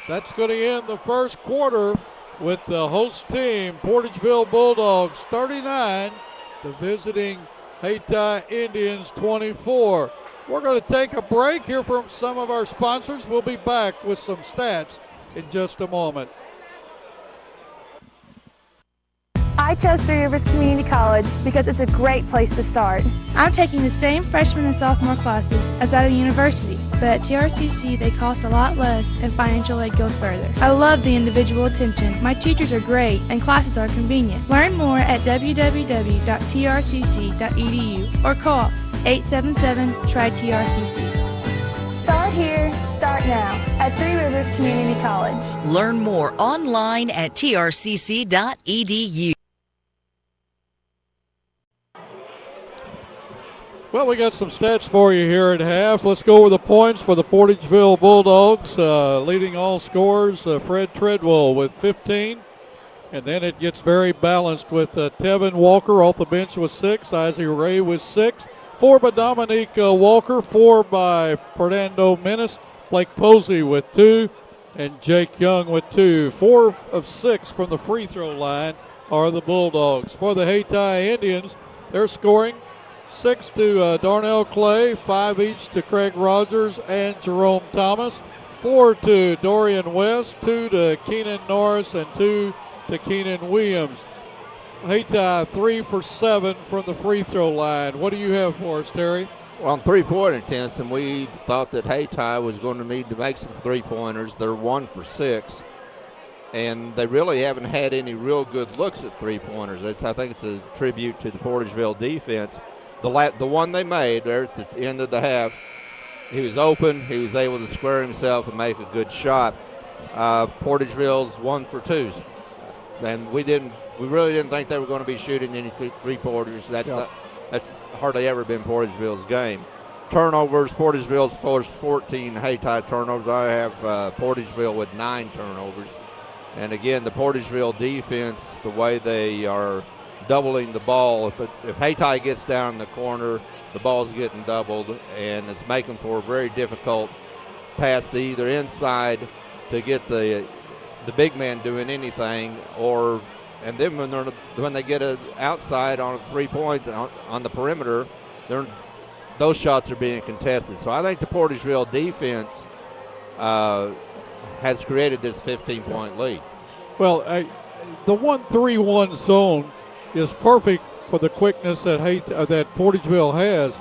That's going to end the first quarter with the host team, Portageville Bulldogs 39, the visiting Hayti Indians 24. We're going to take a break, hear from some of our sponsors. We'll be back with some stats in just a moment.
I chose Three Rivers Community College because it's a great place to start.
I'm taking the same freshman and sophomore classes as at a university, but at TRCC they cost a lot less and financial aid goes further. I love the individual attention. My teachers are great and classes are convenient. Learn more at www.trcc.edu or call 877-TRY-TRCC.
Start here, start now at Three Rivers Community College.
Learn more online at trcc.edu.
Well, we got some stats for you here at half. Let's go over the points for the Portageville Bulldogs. Leading all scorers, Fred Treadwell with 15. And then it gets very balanced with Tevin Walker off the bench with 6. Isaiah Ray with 6. 4 by Dominique Walker. 4 by Fernando Menace. Blake Posey with 2. And Jake Young with 2. 4 of 6 from the free throw line are the Bulldogs. For the Hayti Indians, they're scoring 6 to Darnell Clay, 5 each to Craig Rogers and Jerome Thomas, 4 to Dorian West, 2 to Keenan Norris, and 2 to Keenan Williams. Hayti 3 for 7 from the free throw line. What do you have for us, Terry?
Well, on three-point attempts, and we thought that Hayti was going to need to make some three-pointers. They're 1 for 6. And they really haven't had any real good looks at three-pointers. I think it's a tribute to the Portageville defense. The one they made there at the end of the half, he was open. He was able to square himself and make a good shot. Portageville's 1 for 2. And we really didn't think they were going to be shooting any three-pointers. That's hardly ever been Portageville's game. Turnovers, Portageville's forced 14 Hayti turnovers. I have Portageville with 9 turnovers. And again, the Portageville defense, the way they are doubling the ball, if Hayti gets down in the corner, the ball's getting doubled, and it's making for a very difficult pass to either inside to get the big man doing anything, and then when they get it outside on a 3-point on the perimeter, those shots are being contested. So I think the Portageville defense has created this 15-point lead.
Well, the 1-3-1 zone is perfect for the quickness that Portageville has.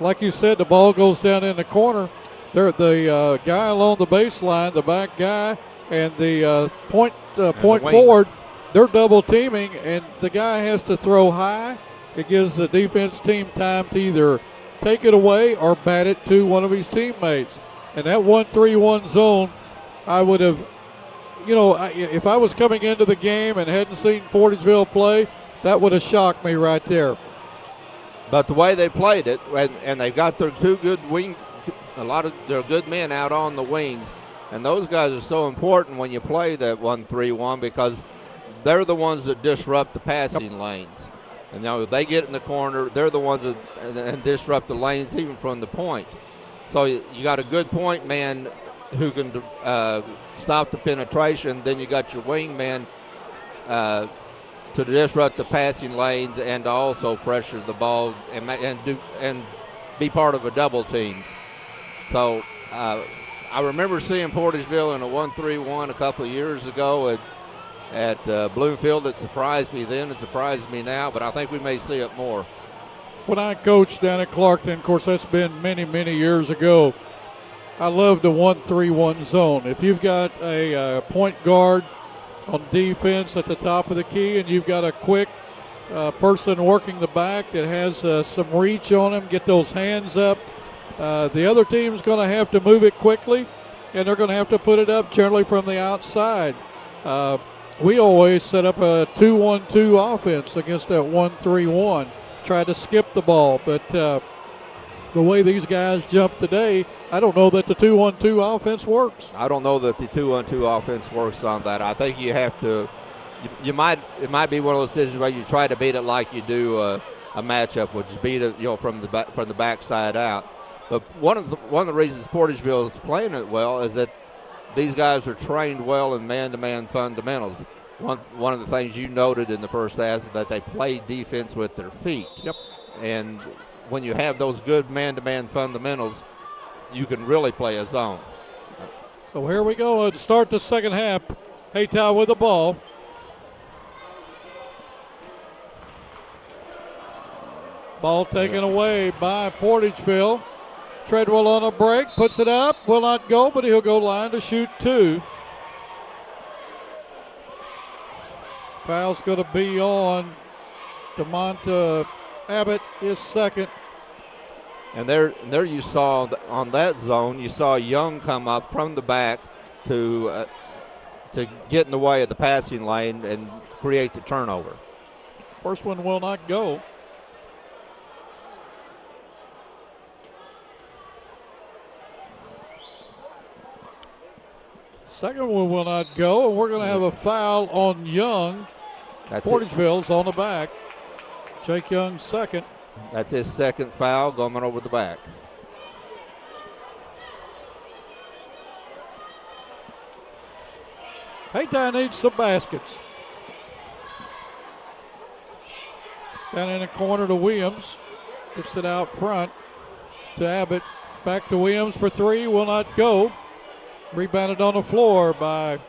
Like you said, the ball goes down in the corner. The guy along the baseline, the back guy, and the point forward, they're double teaming, and the guy has to throw high. It gives the defense team time to either take it away or bat it to one of his teammates. And that 1-3-1 zone, I would have, if I was coming into the game and hadn't seen Portageville play, that would have shocked me right there.
But the way they played it, and they've got their two good a lot of their good men out on the wings, and those guys are so important when you play that 1-3-1 because they're the ones that disrupt the passing lanes. And they get in the corner, they're the ones that disrupt the lanes even from the point. So you got a good point man who can stop the penetration. Then you got your wing man to disrupt the passing lanes and to also pressure the ball and be part of a double teams. So I remember seeing Portageville in a 1-3-1 a couple of years ago at Bloomfield. It surprised me then. It surprises me now, but I think we may see it more.
When I coached down at Clarkton, of course, that's been many, many years ago, I love the 1-3-1 zone. If you've got a point guard on defense at the top of the key and you've got a quick person working the back that has some reach on him, get those hands up, the other team's going to have to move it quickly, and they're going to have to put it up generally from the outside. We always set up a 2-1-2 offense against that 1-3-1, try to skip the ball. But the way these guys jump today, I don't know that the 2-1-2 offense works.
I don't know that the 2-1-2 offense works on that. I think you have to – it might be one of those decisions where you try to beat it like you do a matchup, which is beat it from the backside out. But one of the reasons Portageville is playing it well is that these guys are trained well in man-to-man fundamentals. One of the things you noted in the first half is that they play defense with their feet.
Yep.
And when you have those good man-to-man fundamentals, you can really play a zone.
So here we go to start the second half. Hayti with the ball. Ball taken away by Portageville. Treadwell on a break, puts it up, will not go, but he'll go line to shoot 2. Foul's going to be on DeMonta Abbott, his second.
And there you saw on that zone, you saw Young come up from the back to get in the way of the passing lane and create the turnover.
First one will not go. Second one will not go, and we're going to have a foul on Young. Portageville's on the back. Jake Young's second.
That's his second foul going over the back.
Hayti needs some baskets. Down in the corner to Williams. Gets it out front to Abbott. Back to Williams for 3. Will not go. Rebounded on the floor by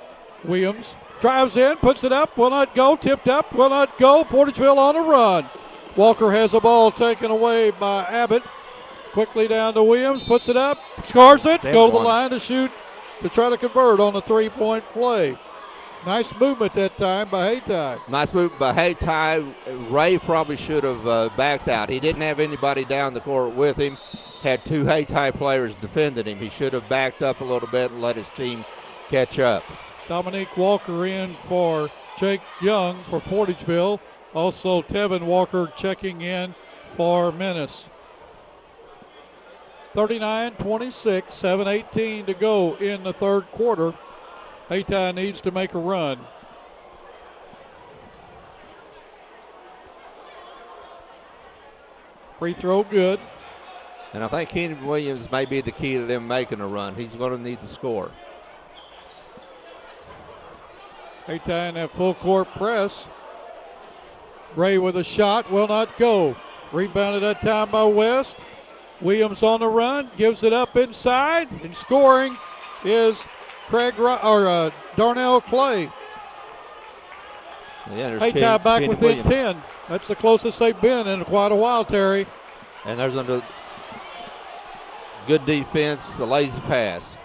Williams. Drives in, puts it up, will not go. Tipped up, will not go. Portageville on a run. Walker has the ball taken away by Abbott. Quickly down to Williams, puts it up, scores it, go to the line to shoot to try to convert on a 3-point play. Nice movement that time by Hayti.
Nice move by Hayti. Ray probably should have backed out. He didn't have anybody down the court with him. Had 2 Hayti players defending him. He should have backed up a little bit and let his team catch up.
Dominique Walker in for Jake Young for Portageville. Also Tevin Walker checking in for Menace. 39-26, 7:18 to go in the third quarter. Hayti needs to make a run. Free throw good.
And I think Keenan Williams may be the key to them making a run. He's going to need to score.
Hayti in that full court press. Ray with a shot, will not go. Rebounded that time by West. Williams on the run, gives it up inside, and scoring is Darnell Clay.
Yeah,
Hayti back within 10. That's the closest they've been in quite a while, Terry.
And there's under good defense, a lazy pass.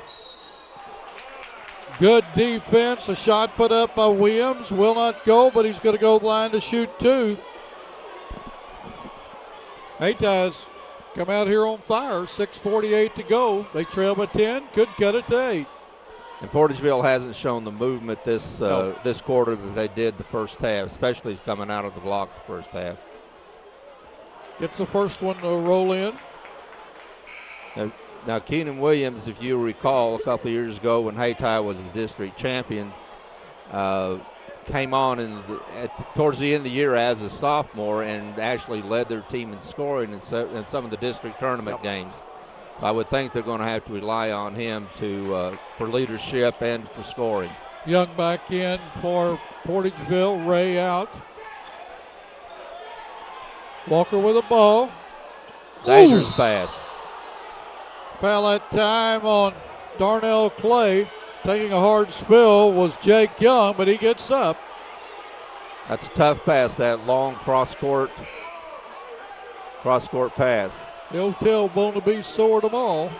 Good defense, a shot put up by Williams, will not go, but he's going to go the line to shoot two. Hayti's come out here on fire, 6:48 to go. They trail by 10, could cut it to 8.
And Portageville hasn't shown the movement this quarter that they did the first half, especially coming out of the block the first half.
Gets the first one to roll in.
Now Keenan Williams, if you recall, a couple of years ago when Hayti was the district champion, came on towards the end of the year as a sophomore and actually led their team in scoring in some of the district tournament games. I would think they're going to have to rely on him for leadership and for scoring.
Young back in for Portageville. Ray out. Walker with the ball.
Dangerous pass.
Foul that time on Darnell Clay. Taking a hard spill was Jake Young, but he gets up.
That's a tough pass, that long cross-court pass.
The old tailbone to be sore them all.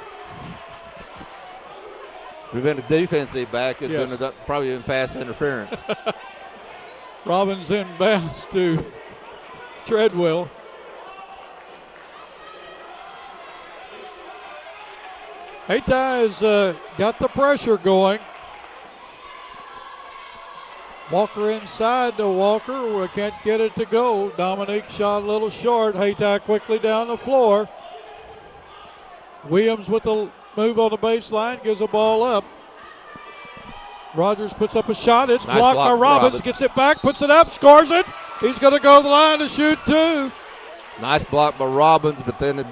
We've been a defensive back. It's
Yes.
probably been pass interference.
Robbins inbounds to Treadwell. Hayti has got the pressure going. Walker inside to Walker. We can't get it to go. Dominique shot a little short. Hayti quickly down the floor. Williams with the move on the baseline, gives the ball up. Rogers puts up a shot. It's
Nice
blocked
block
by Robbins. Gets it back, puts it up, scores it. He's going to go to the line to shoot two.
Nice block by Robbins, but then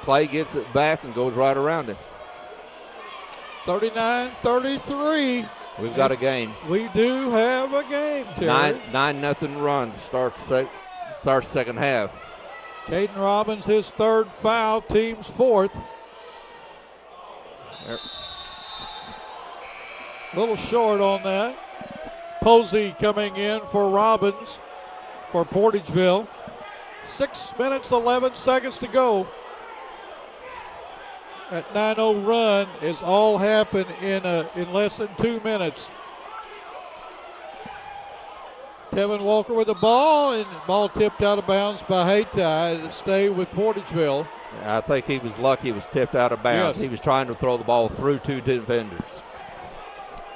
Clay gets it back and goes right around him.
39-33.
We've got a game.
We do have a game, Terry.
9-0 run starts second half.
Caden Robbins, his third foul, team's fourth. A little short on that. Posey coming in for Robbins for Portageville. 6 minutes, 11 seconds to go. That 9-0 run is all happened in less than 2 minutes. Tevin Walker with the ball, and the ball tipped out of bounds by Hayti. It stayed with Portageville.
I think he was lucky it was tipped out of bounds.
Yes.
He was trying to throw the ball through two defenders.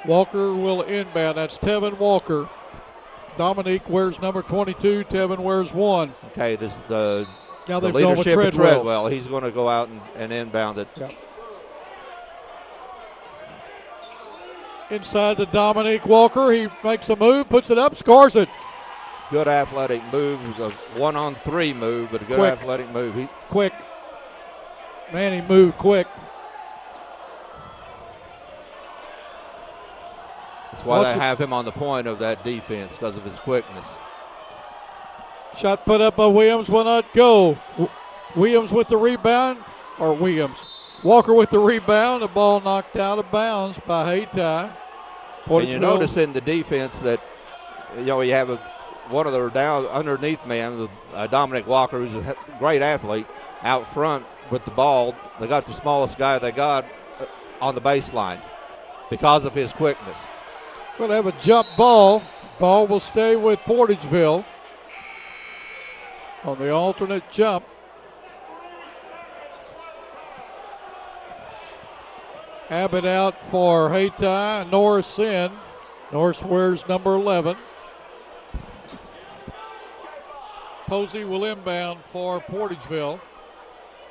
Walker will inbound. That's Tevin Walker. Dominique wears number 22. Tevin wears 1.
Okay,
Now
the
they've gone with
leadership of
Treadwell.
Treadwell. He's going to go out and inbound it.
Yep. Inside to Dominique Walker. He makes a move, puts it up, scores it.
Good athletic move. It was a 1-on-3 move, but a good athletic move.
Quick. Man, he moved quick.
That's why they have him on the point of that defense, because of his quickness.
Shot put up by Williams, will not go. Williams with the rebound, or Williams. Walker with the rebound, the ball knocked out of bounds by Hayti.
And you notice in the defense that, you have one of their down underneath man, Dominic Walker, who's a great athlete, out front with the ball. They got the smallest guy they got on the baseline because of his quickness.
We'll have a jump ball. Ball will stay with Portageville on the alternate jump. Abbott out for Hayti. Norris in. Norris wears number 11. Posey will inbound for Portageville.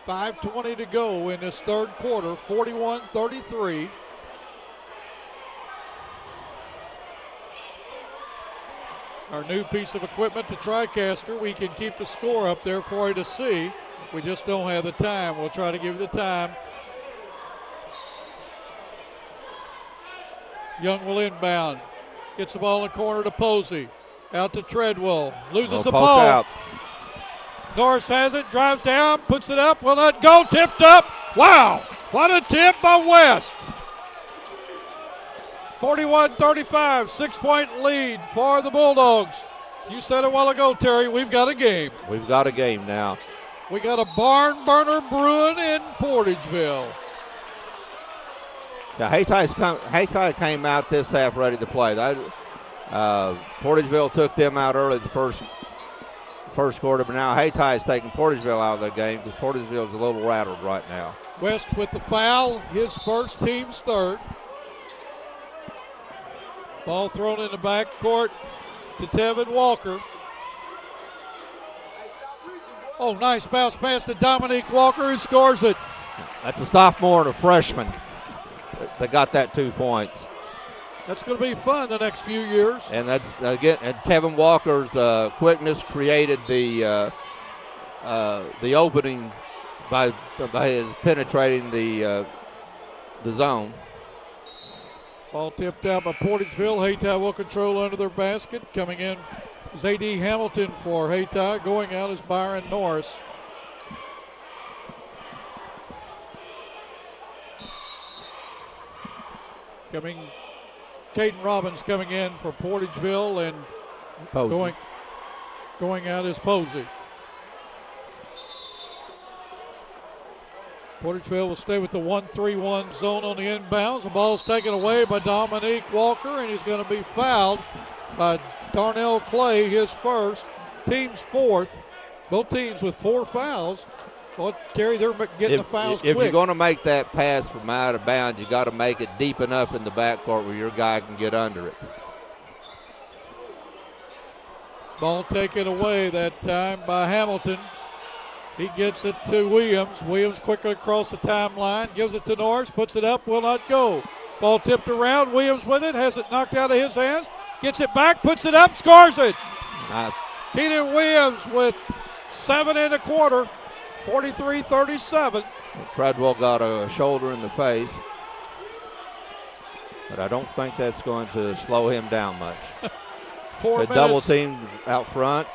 5:20 to go in this third quarter, 41-33. Our new piece of equipment, the TriCaster, we can keep the score up there for you to see. We just don't have the time. We'll try to give you the time. Young will inbound. Gets the ball in the corner to Posey. Out to Treadwell. Loses the ball.
Out.
Norris has it, drives down, puts it up, will not go, tipped up. Wow, what a tip by West. 41-35, 6-point lead for the Bulldogs. You said a while ago, Terry, we've got a game.
We've got a game now.
We got a barn burner brewing in Portageville.
Now, Hayti came out this half ready to play. Portageville took them out early the first quarter, but now Hayti is taking Portageville out of the game because Portageville is a little rattled right now.
West with the foul, his first, team's third. Ball thrown in the backcourt to Tevin Walker. Oh, nice bounce pass to Dominique Walker, who scores it.
That's a sophomore and a freshman. They got that 2 points.
That's going to be fun the next few years.
And that's again, and Tevin Walker's quickness created the opening by his penetrating the zone.
Ball tipped out by Portageville. Hayti will control under their basket. Coming in is A.D. Hamilton for Hayti. Going out is Byron Norris. Caden Robbins coming in for Portageville, and going out is Posey. Portageville will stay with the 1-3-1 zone on the inbounds. The ball's taken away by Dominique Walker, and he's going to be fouled by Darnell Clay, his first, team's fourth. Both teams with 4 fouls. Well, Terry, they're getting the fouls quick.
If you're going to make that pass from out of bounds, you got to make it deep enough in the backcourt where your guy can get under it.
Ball taken away that time by Hamilton. He gets it to Williams. Williams quickly across the timeline, gives it to Norris, puts it up, will not go. Ball tipped around, Williams with it, has it knocked out of his hands, gets it back, puts it up, scores it.
Nice.
Keenan Williams with 7 in the quarter, 43-37.
Treadwell got a shoulder in the face, but I don't think that's going to slow him down much.
4 minutes.
Double team out front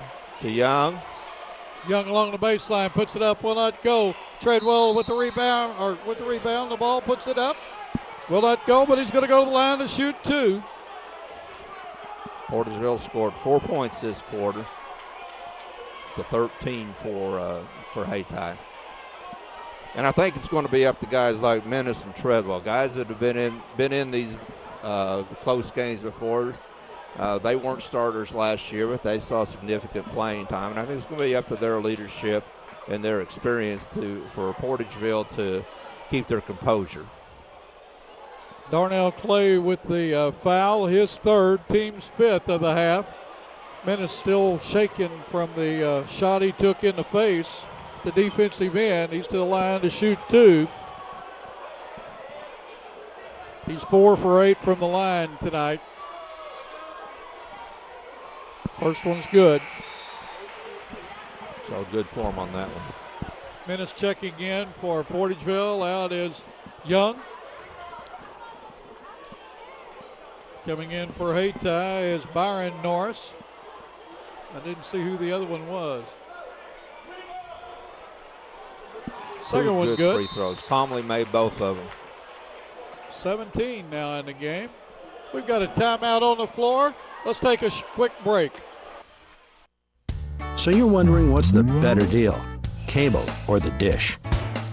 to Young.
Young along the baseline, puts it up, will not go. Treadwell with the rebound, the ball puts it up. Will not go, but he's going to go to the line to shoot 2.
Portageville scored 4 points this quarter to 13 for Hayti. And I think it's going to be up to guys like Menace and Treadwell, guys that have been in these close games before. They weren't starters last year, but they saw significant playing time. And I think it's going to be up to their leadership and their experience for Portageville to keep their composure.
Darnell Clay with the foul, his third, team's 5th of the half. Menace still shaking from the shot he took in the face. The defensive end, he's to the line to shoot 2. He's 4 for 8 from the line tonight. First one's good.
So good form on that one.
Menace checking in for Portageville. Out is Young. Coming in for Hayti is Byron Norris. I didn't see who the other one was. Second one good.
Free throws. Comley made both of them.
17 now in the game. We've got a timeout on the floor. Let's take a quick break.
So you're wondering what's the better deal, cable or the dish?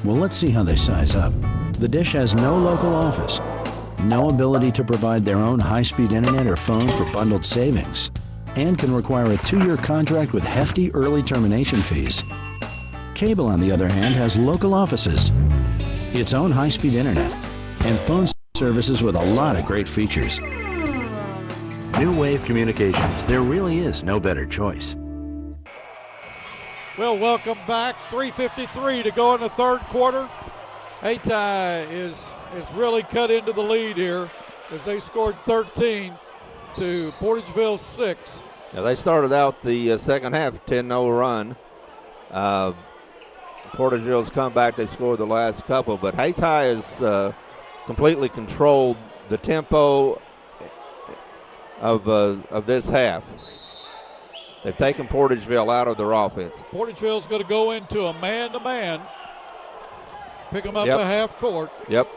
Well, let's see how they size up. The dish has no local office, no ability to provide their own high-speed internet or phone for bundled savings, and can require a 2-year contract with hefty early termination fees. Cable, on the other hand, has local offices, its own high-speed internet, and phone services with a lot of great features. New Wave Communications, there really is no better choice.
Well, welcome back. 3:53 to go in the third quarter. Hayti is really cut into the lead here as they scored 13 to Portageville 6.
Now they started out the second half 10-0 run. Portageville's come back. They've scored the last couple, but Hayti has completely controlled the tempo of this half. They've taken Portageville out of their offense.
Portageville's going to go into a man-to-man. Pick them up
Yep.
to half court.
Yep.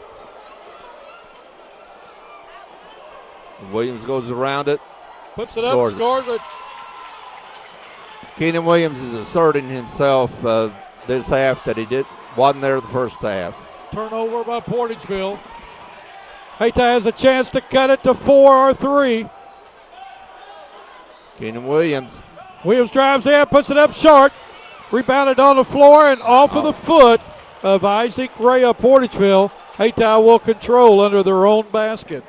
Williams goes around it.
Puts it up, scores it.
Keenan Williams is asserting himself this half that he wasn't there the first half.
Turnover by Portageville. Hayti has a chance to cut it to 4 or 3.
Keenan Williams.
Williams drives in, puts it up short. Rebounded on the floor and off of the foot of Isaac Ray of Portageville. Hayti will control under their own basket.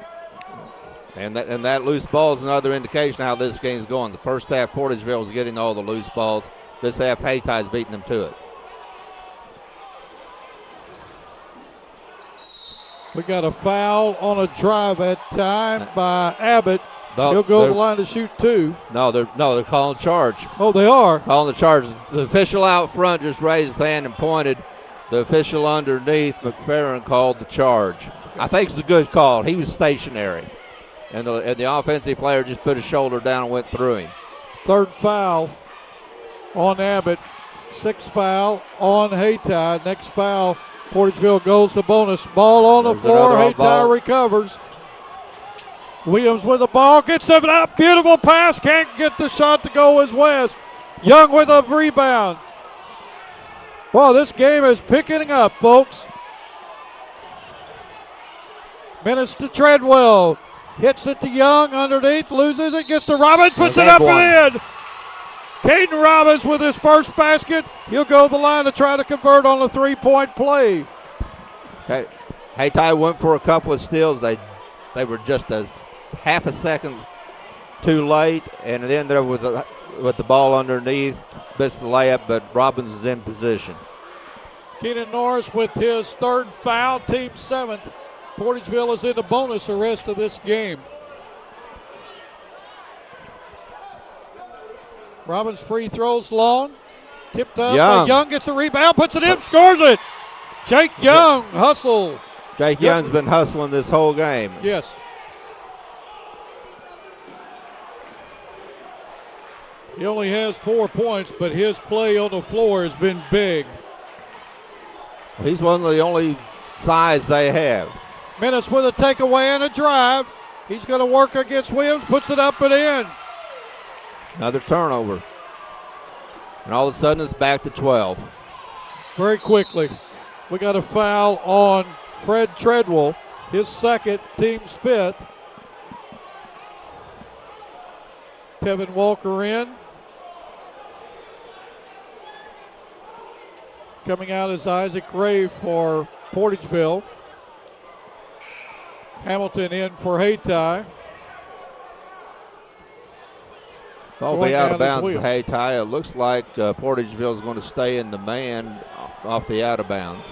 And that loose ball is another indication of how this game's going. The first half, Portageville was getting all the loose balls. This half, Hayti beating them to it.
We got a foul on a drive that time by Abbott. He'll go to the line to shoot 2.
No, they're calling charge.
Oh, they are?
Calling the charge. The official out front just raised his hand and pointed. The official underneath, McFerrin, called the charge. I think it's a good call. He was stationary. And the offensive player just put his shoulder down and went through him.
Third foul on Abbott. 6th foul on Hayti. Next foul, Portageville goes to bonus. Ball on the floor. Hayti recovers. Williams with the ball, gets it up, beautiful pass, can't get the shot to go as West. Young with a rebound. Well, this game is picking up, folks. Minutes to Treadwell. Hits it to Young underneath, loses it, gets to Robbins, puts it up and in. Caden Robbins with his first basket. He'll go to the line to try to convert on the three-point play.
Okay. Hayti went for a couple of steals. They were just half a second too late, and it ended up with the ball underneath. Missed the layup, but Robbins is in position.
Keenan Norris with his third foul, team 7th. Portageville is in the bonus the rest of this game. Robbins free throws long. Tipped up. Young gets the rebound, puts it in, scores it. Jake Young, hustle.
Jake Young's been hustling this whole game.
Yes. He only has 4 points, but his play on the floor has been big.
He's one of the only size they have.
Menace with a takeaway and a drive. He's going to work against Williams, puts it up and in.
Another turnover. And all of a sudden it's back to 12.
Very quickly. We got a foul on Fred Treadwell, his second, team's 5th. Tevin Walker in. Coming out is Isaac Ray for Portageville. Hamilton in for Hayti.
Ball be out of bounds to Hayti. It looks like Portageville is going to stay in the man off the out of bounds.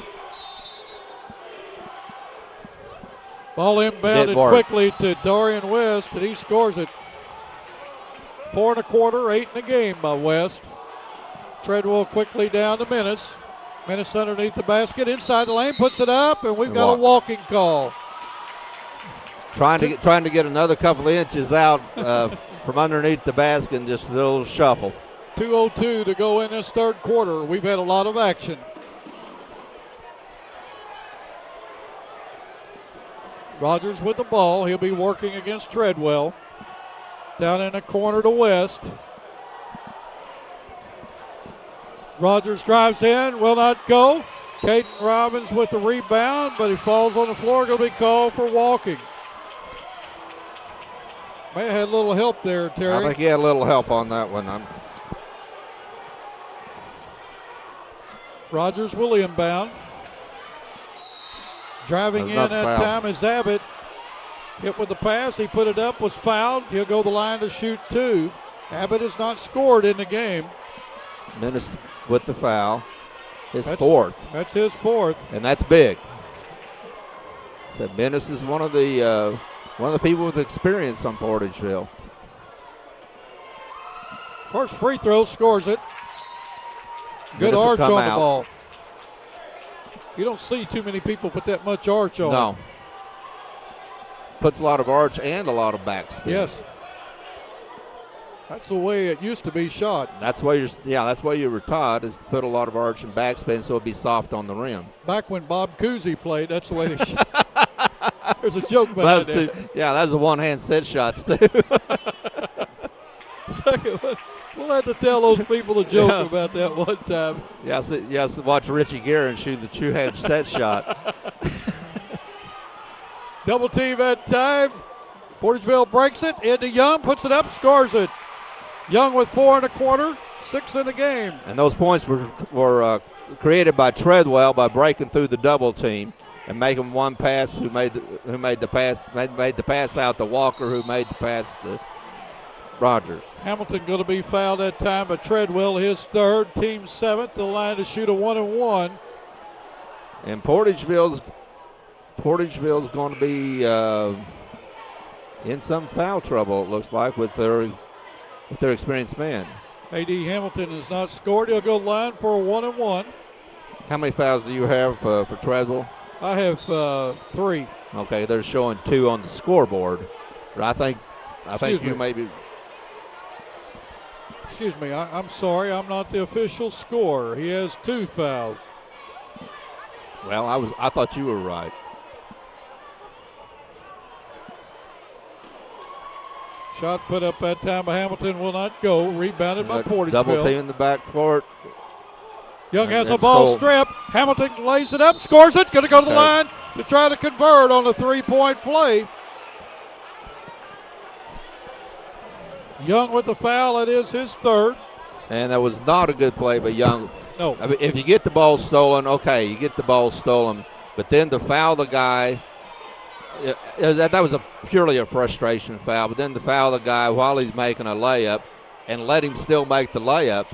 Ball inbounded quickly to Dorian West, and he scores it. 4 1/4, 8 in the game by West. Treadwell quickly down to Menace. Menace underneath the basket, inside the lane, puts it up, and we've got a walking call.
Trying to get another couple of inches out from underneath the basket and just a little shuffle.
2:02 to go in this third quarter. We've had a lot of action. Rogers with the ball. He'll be working against Treadwell. Down in the corner to West. Rogers drives in, will not go. Caden Robbins with the rebound, but he falls on the floor, going to be called for walking. May have had a little help there, Terry.
I think he had a little help on that one.
Rogers will inbound. Driving in that time is Abbott. Hit with the pass, he put it up, was fouled. He'll go the line to shoot 2. Abbott has not scored in the game.
Menace with the foul. His
That's
fourth.
That's his fourth.
And that's big. So Menace is one of the people with experience on Portageville.
First free throw, scores it. Good
Menace will
arch
come
on the
out.
ball. You don't see too many people put that much arch on.
No. Puts a lot of arch and a lot of backspin.
Yes. That's the way it used to be shot.
That's why you were taught, is to put a lot of arch and backspin so it'll be soft on the rim.
Back when Bob Cousy played, that's the way they shot. There's a joke behind that.
Yeah, that was the one-hand set shots too.
Second one, we'll have to tell those people a joke about that one time.
Yes, watch Richie Guerin shoot the two-hand set shot.
Double team that time. Portageville breaks it into Young, puts it up, scores it. Young with 4 1/4, 6 in the game.
And those points were created by Treadwell by breaking through the double team and making one pass. Who made the pass out to Walker, who made the pass to Rogers.
Hamilton going to be fouled that time, but Treadwell his third, team 7th, the line to shoot a 1-and-1.
And Portageville's going to be in some foul trouble. It looks like with their experienced man.
A.D. Hamilton has not scored. He'll go line for a 1-and-1.
How many fouls do you have for Treadwell?
I have 3.
Okay, they're showing 2 on the scoreboard. But I think you may be.
Excuse me, I'm sorry, I'm not the official scorer. He has 2 fouls.
Well, I thought you were right.
Shot put up that time by Hamilton will not go. Rebounded by Portageville.
Double team in the backcourt.
Young has a ball stripped. Hamilton lays it up, scores it. Going to go to the line to try to convert on a 3-point play. Young with the foul. It is his third.
And that was not a good play by Young.
No.
I mean, if you get the ball stolen, okay, you get the ball stolen. But then to foul the guy, that was purely a frustration foul. But then to foul the guy while he's making a layup and let him still make the layup.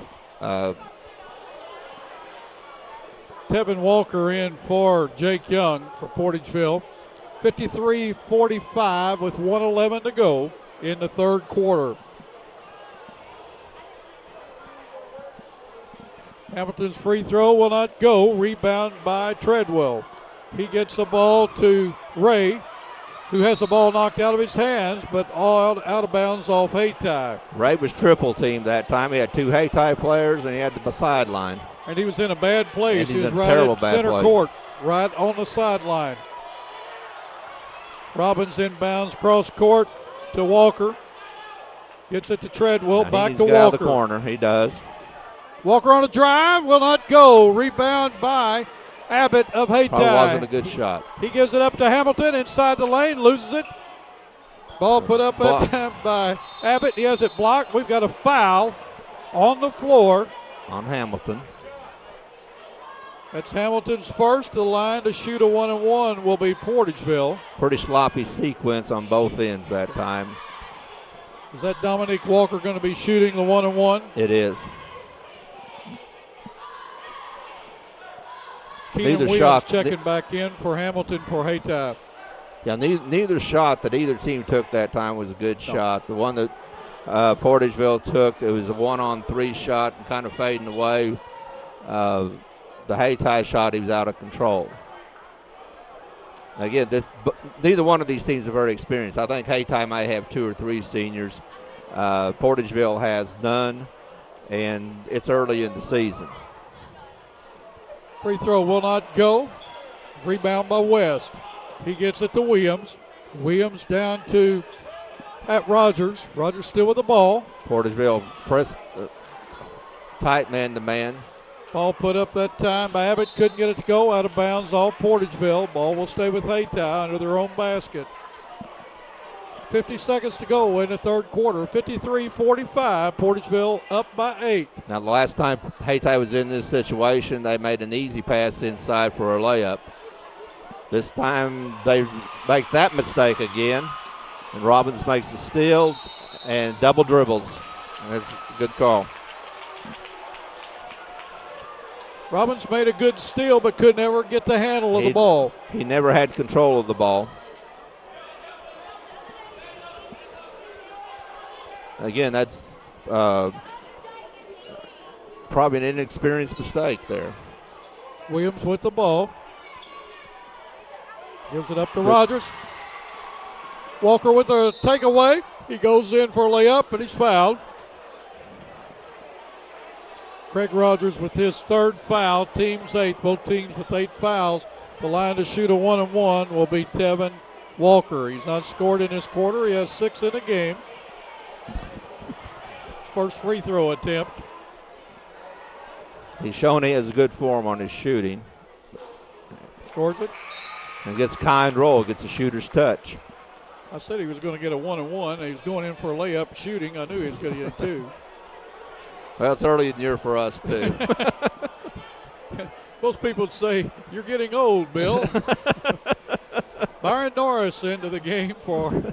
Tevin Walker in for Jake Young for Portageville. 53-45 with 1:11 to go in the third quarter. Hamilton's free throw will not go. Rebound by Treadwell. He gets the ball to Ray, who has the ball knocked out of his hands, but all out of bounds off Hayti.
Ray was triple teamed that time. He had 2 Hayti players, and he had the sideline.
And he was in a bad place.
And
He was right
terrible
at
bad
center
place.
court, right on the sideline. Robbins inbounds cross court to Walker. Gets it to Treadwell,
Now
back
he
to
needs get out
Walker.
of the corner. He does.
Walker on a drive, will not go. Rebound by Abbott of Hayti.
Probably wasn't a good shot.
He gives it up to Hamilton inside the lane, loses it. Ball put up that time by Abbott. He has it blocked. We've got a foul on the floor.
On Hamilton.
That's Hamilton's first. The line to shoot a 1-and-1 will be Portageville.
Pretty sloppy sequence on both ends that time.
Is that Dominique Walker going to be shooting the 1-and-1?
It is.
Keenan
Neither
Williams
shot.
checking back in for Hamilton for Hayti.
Yeah, neither shot that either team took that time was a good shot. The one that Portageville took, it was a 1-on-3 shot and kind of fading away. The Hayti shot, he was out of control. Again, neither one of these teams are very experienced. I think Hayti may have 2 or 3 seniors. Portageville has none, and it's early in the season.
Free throw will not go. Rebound by West. He gets it to Williams. Williams down to at Rogers. Rogers still with the ball.
Portageville press tight man-to-man.
Ball put up that time by Abbott. Couldn't get it to go. Out of bounds off Portageville. Ball will stay with Hayti under their own basket. 50 seconds to go in the third quarter. 53-45. Portageville up by 8.
Now, the last time Hayti was in this situation, they made an easy pass inside for a layup. This time they make that mistake again, and Robbins makes the steal and double dribbles. That's a good call.
Robbins made a good steal but could never get the handle of the ball.
He never had control of the ball. Again, that's probably an inexperienced mistake there.
Williams with the ball. Gives it up to Rogers. Walker with a takeaway. He goes in for a layup, but he's fouled. Craig Rogers with his third foul, team's eighth, both teams with 8 fouls. The line to shoot a 1-and-1 will be Tevin Walker. He's not scored in this quarter. He has 6 in the game. His first free throw attempt.
He's shown he has a good form on his shooting.
Scores it.
And gets kind roll, gets a shooter's touch.
I said he was going to get a 1-and-1. He was going in for a layup shooting. I knew he was going to get 2.
Well, it's early in the year for us, too.
Most people would say, you're getting old, Bill. Byron Norris into the game for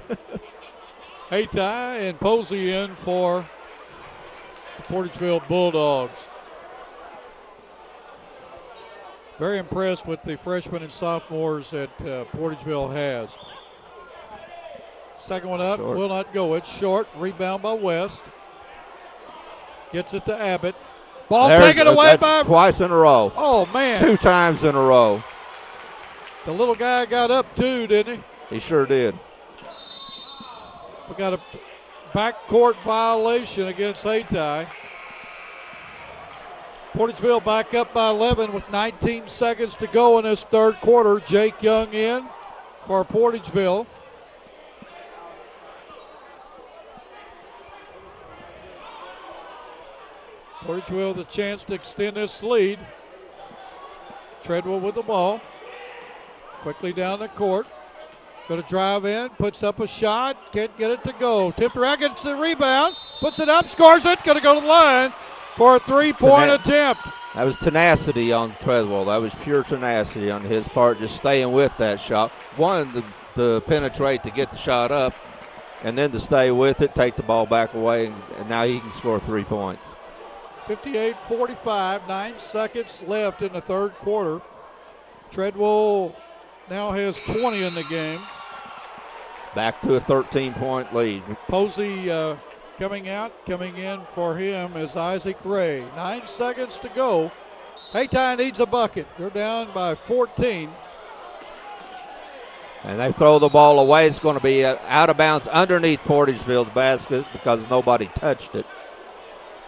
Hayti and Posey in for the Portageville Bulldogs. Very impressed with the freshmen and sophomores that Portageville has. Second one up,
Short.
will not go. It's short. Rebound by West. Gets it to Abbott. Ball taken away by.
Twice in a row.
Oh, man.
2 times in a row.
The little guy got up too, didn't he?
He sure did.
We got a backcourt violation against Hayti. Portageville back up by 11 with 19 seconds to go in this third quarter. Jake Young in for Portageville. Portageville with a chance to extend this lead. Treadwell with the ball. Quickly down the court. Going to drive in, puts up a shot, can't get it to go. Timperat gets the rebound, puts it up, scores it, going to go to the line for a 3-point attempt.
That was tenacity on Treadwell. That was pure tenacity on his part, just staying with that shot. One, to penetrate to get the shot up, and then to stay with it, take the ball back away, and now he can score 3 points.
58-45, 9 seconds left in the third quarter. Treadwell now has 20 in the game.
Back to a 13-point lead.
Posey coming in for him is Isaac Ray. 9 seconds to go. Hayti needs a bucket. They're down by 14.
And they throw the ball away. It's going to be out of bounds underneath Portageville's basket because nobody touched it.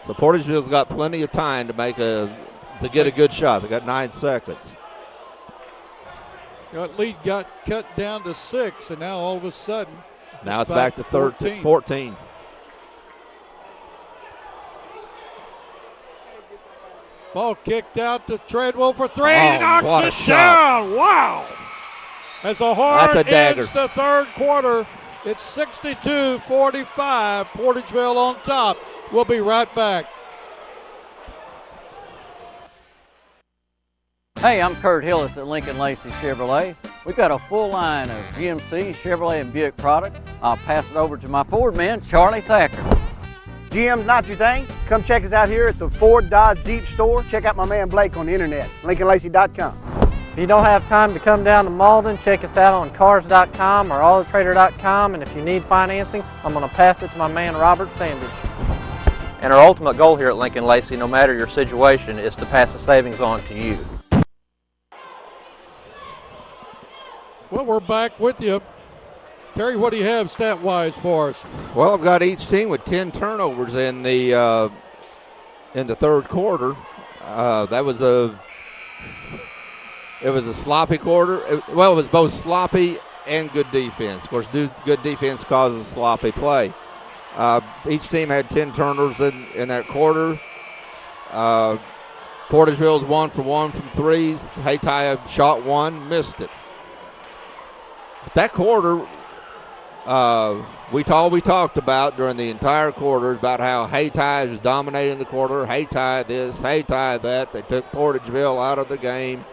So Portageville's got plenty of time to get a good shot. They got 9 seconds.
That lead got cut down to 6, and now all of a sudden,
now it's back to 14.
Ball kicked out to Treadwell for 3. He knocks
what a
it
shot.
down. Wow. As the Horn
That's a dagger.
ends the third quarter, it's 62-45. Portageville on top. We'll be right back.
Hey, I'm Kurt Hillis at Lincoln Lacey Chevrolet. We've got a full line of GMC, Chevrolet, and Buick products. I'll pass it over to my Ford man, Charlie Thacker.
GM's not your thing? Come check us out here at the Ford Dodge Jeep store. Check out my man Blake on the internet, LincolnLacey.com.
If you don't have time to come down to Malden, check us out on Cars.com or AutoTrader.com. And if you need financing, I'm going to pass it to my man Robert Sandage.
And our ultimate goal here at Lincoln Lacey, no matter your situation, is to pass the savings on to you.
Well, we're back with you. Terry, what do you have stat-wise for us?
Well, I've got each team with 10 turnovers in the third quarter. It was a sloppy quarter. It was both sloppy and good defense. Of course, good defense causes sloppy play. Each team had 10 turnovers in that quarter. Portageville's 1 for 1 from threes. Hayti shot 1, missed it. That quarter, we talked about during the entire quarter about how Hayti was dominating the quarter. Hayti this, Hayti that. They took Portageville out of the game,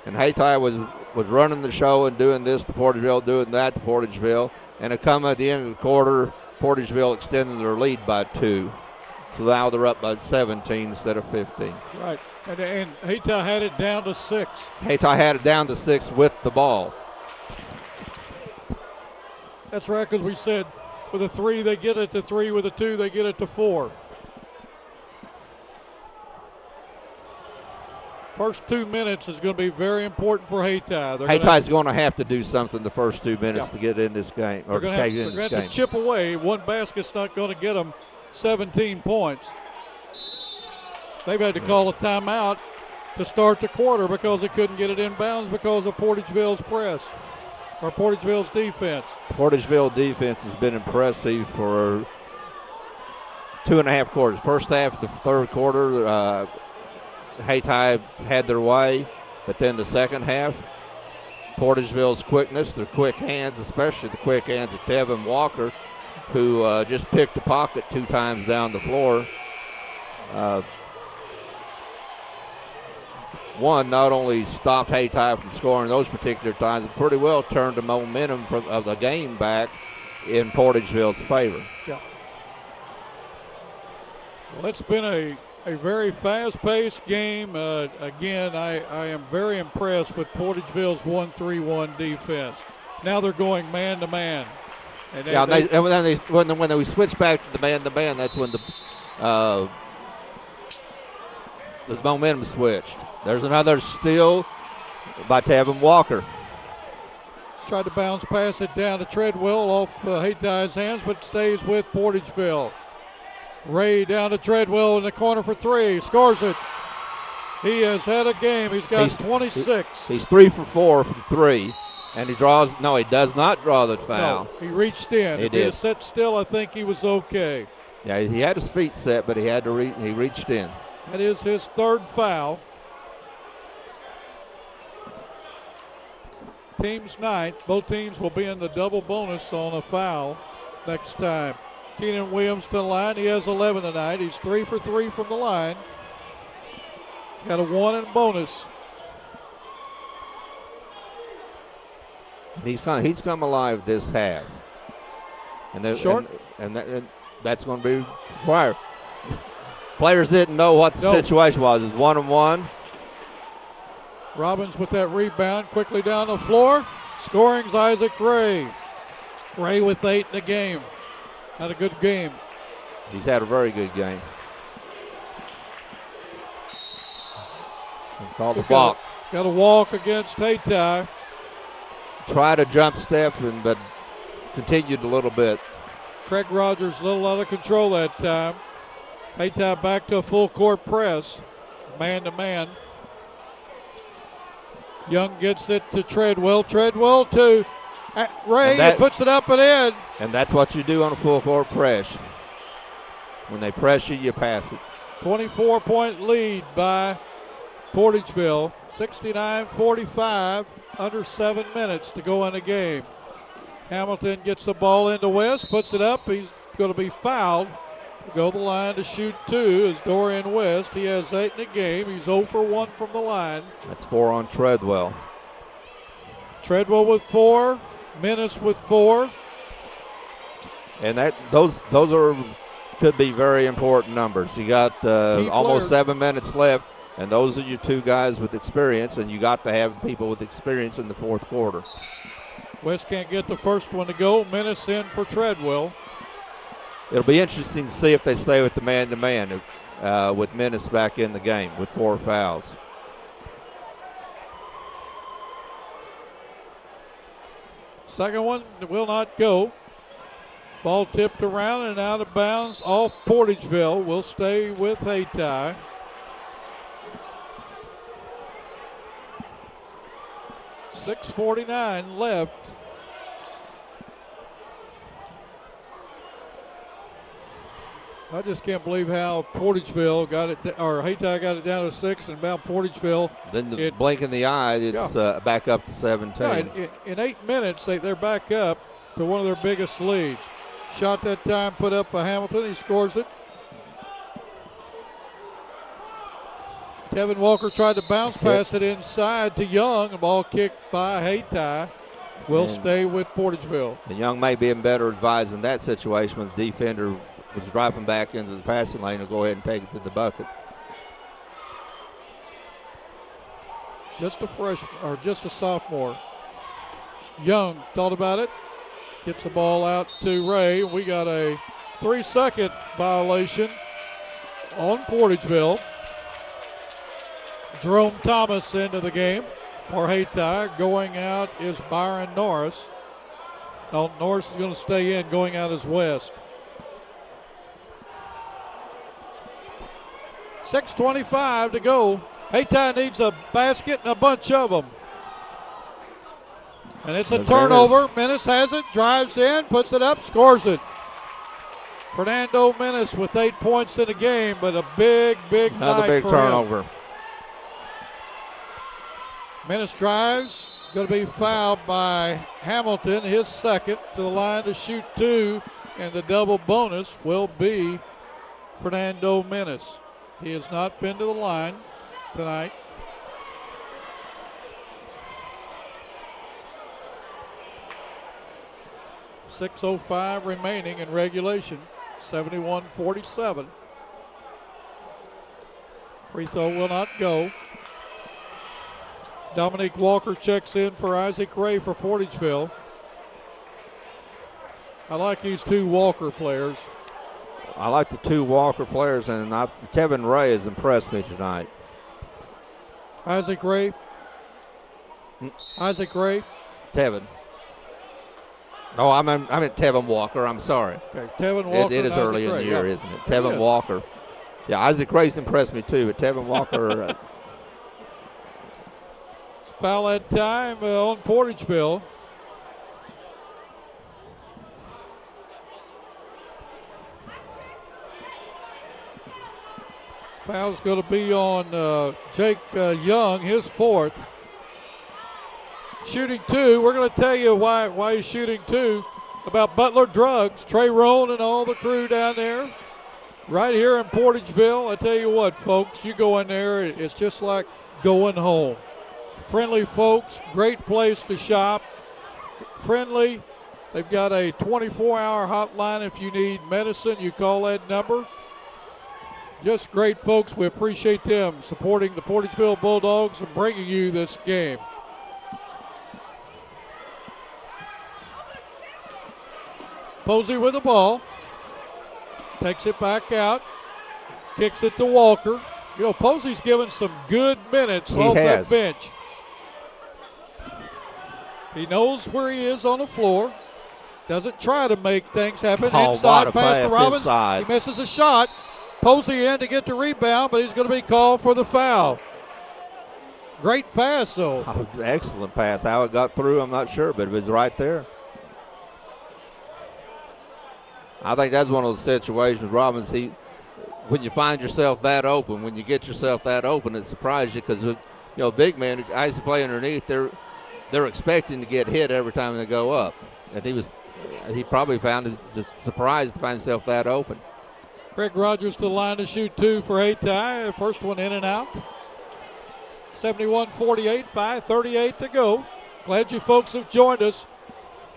and Hayti was running the show and doing this to Portageville, doing that to Portageville. And it come at the end of the quarter, Portageville extended their lead by 2. So now they're up by 17 instead of 15.
Right. And Hayti had it down to 6.
Hayti had it down to 6 with the ball.
That's right, because we said with a 3, they get it to 3. With a 2, they get it to 4. First 2 minutes is going to be very important for Hayti.
Hayti's going to have to do something the first 2 minutes to get in this game, or to take it in this game.
They're going to chip away. One basket's not going to get them 17 points. They've had to call a timeout to start the quarter because they couldn't get it inbounds because of Portageville's press, or Portageville's defense.
Portageville defense has been impressive for 2.5 quarters. First half of the third quarter, Hayti had their way, but then the second half, Portageville's quickness, their quick hands, especially the quick hands of Tevin Walker, who just picked a pocket 2 times down the floor. One, not only stopped Hayti from scoring those particular times, but pretty well turned the momentum of the game back in Portageville's favor.
Yeah. Well, it's been a very fast-paced game. Again, I am very impressed with Portageville's 1-3-1 defense. Now they're going man-to-man.
When we switch back to the man-to-man, that's when the momentum switched. There's another steal by Tevin Walker.
Tried to bounce pass it down to Treadwell off Hayti's hands, but stays with Portageville. Ray down to Treadwell in the corner for 3. Scores it. He has had a game. He's 26.
He's 3 for 4 from 3. And he does not draw the foul.
No, he reached in. If he had set still, I think he was okay.
Yeah, he had his feet set, but he reached in.
That is his 3rd foul. Team's 9th. Both teams will be in the double bonus on a foul next time. Keenan Williams to the line. He has 11 tonight. He's 3 for 3 from the line. He's got a 1 in bonus.
He's come alive this half. And that's going to be required. Players didn't know what the situation was. It's 1-on-1.
Robbins with that rebound, quickly down the floor. Scoring's Isaac Ray. Ray with 8 in the game. Had a good game.
He's had a very good game. Call the block.
Got a walk against Hayti.
Tried a jump step, but continued a little bit.
Craig Rogers a little out of control that time. Hayti back to a full court press. Man to man. Young gets it to Treadwell. Treadwell to Ray. Puts it up and in.
And that's what you do on a full court press. When they press you, you pass it.
24-point lead by Portageville. 69-45. Under 7 minutes to go in the game. Hamilton gets the ball into West. Puts it up. He's going to be fouled. Go to the line to shoot 2 is Dorian West. He has 8 in the game. He's 0 for 1 from the line.
That's 4 on Treadwell.
Treadwell with 4. Menace with 4.
And those could be very important numbers. You got almost 7 minutes left, and those are your 2 guys with experience, and you got to have people with experience in the fourth quarter.
West can't get the first one to go. Menace in for Treadwell.
It'll be interesting to see if they stay with the man-to-man with Menace back in the game with 4 fouls.
Second one will not go. Ball tipped around and out of bounds off Portageville. Will stay with Hayti. .6:49 left. I just can't believe how Portageville got it, or Hayti got it down to 6, and about Portageville.
Then the blink in the eye, it's back up to 17.
Yeah, in 8 minutes, they're back up to one of their biggest leads. Shot that time, put up by Hamilton. He scores it. Tevin Walker tried to bounce pass it inside to Young. The ball kicked by Hayti. Will stay with Portageville.
And Young may be better advised in that situation with the defender was dropping back into the passing lane, will go ahead and take it to the bucket.
Just a freshman, or just a sophomore. Young thought about it. Gets the ball out to Ray. We got a 3-second violation on Portageville. Jerome Thomas into the game for Hayti. Going out is Byron Norris. No, Norris is going to stay in. Going out is West. 6:25 to go. Hayti needs a basket and a bunch of them. And it's a turnover. Menace has it, drives in, puts it up, scores it. Fernando Menace with 8 points in the game, but a big
Another
night
big
for
turnover.
him. Menace drives, going to be fouled by Hamilton, his second, to the line to shoot 2, and the double bonus will be Fernando Menace. He has not been to the line tonight. .605 remaining in regulation. 71-47. Free throw will not go. Dominique Walker checks in for Isaac Ray for Portageville. I like these two Walker players.
I like the two Walker players, and Tevin Ray has impressed me tonight.
Isaac Ray. Isaac Ray.
Tevin. Oh, I meant Tevin Walker. I'm sorry.
Okay, Tevin Walker.
It is early in the year, isn't it? Tevin Walker. Yeah, Isaac Ray's impressed me too, but Tevin Walker.
Foul at time on Portageville. Foul's going to be on Jake Young, his fourth. Shooting 2. We're going to tell you why he's shooting 2. About Butler Drugs, Trey Roan and all the crew down there. Right here in Portageville. I tell you what, folks, you go in there, it's just like going home. Friendly folks, great place to shop. Friendly. They've got a 24-hour hotline if you need medicine. You call that number. Just great folks. We appreciate them supporting the Portageville Bulldogs and bringing you this game. Posey with the ball. Takes it back out. Kicks it to Walker. You know, Posey's given some good minutes off that bench. He knows where he is on the floor. Doesn't try to make things happen. Inside pass to Robbins. Inside. He misses a shot. Posey in to get the rebound, but he's going to be called for the foul. Great pass, though.
Oh, excellent pass. How it got through, I'm not sure, but it was right there. I think that's one of those situations, Robbins, when you find yourself that open, when you get yourself that open, it surprises you because, big men, guys who play underneath, they're expecting to get hit every time they go up. And he probably found it just surprised to find himself that open.
Greg Rogers to the line to shoot 2 for Hayti. First one in and out. 71-48, 5:38 to go. Glad you folks have joined us.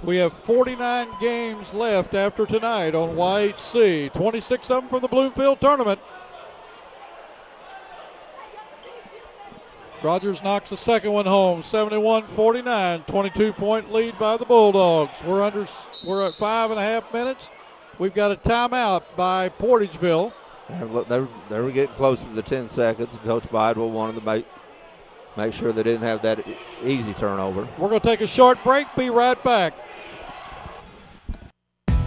We have 49 games left after tonight on YHC. 26 of them from the Bloomfield tournament. Rogers knocks the second one home. 71-49, 22-point lead by the Bulldogs. We're at 5.5 minutes. We've got a timeout by Portageville.
They were getting close to the 10 seconds. Coach Bidwell wanted to make sure they didn't have that easy turnover.
We're going to take a short break. Be right back.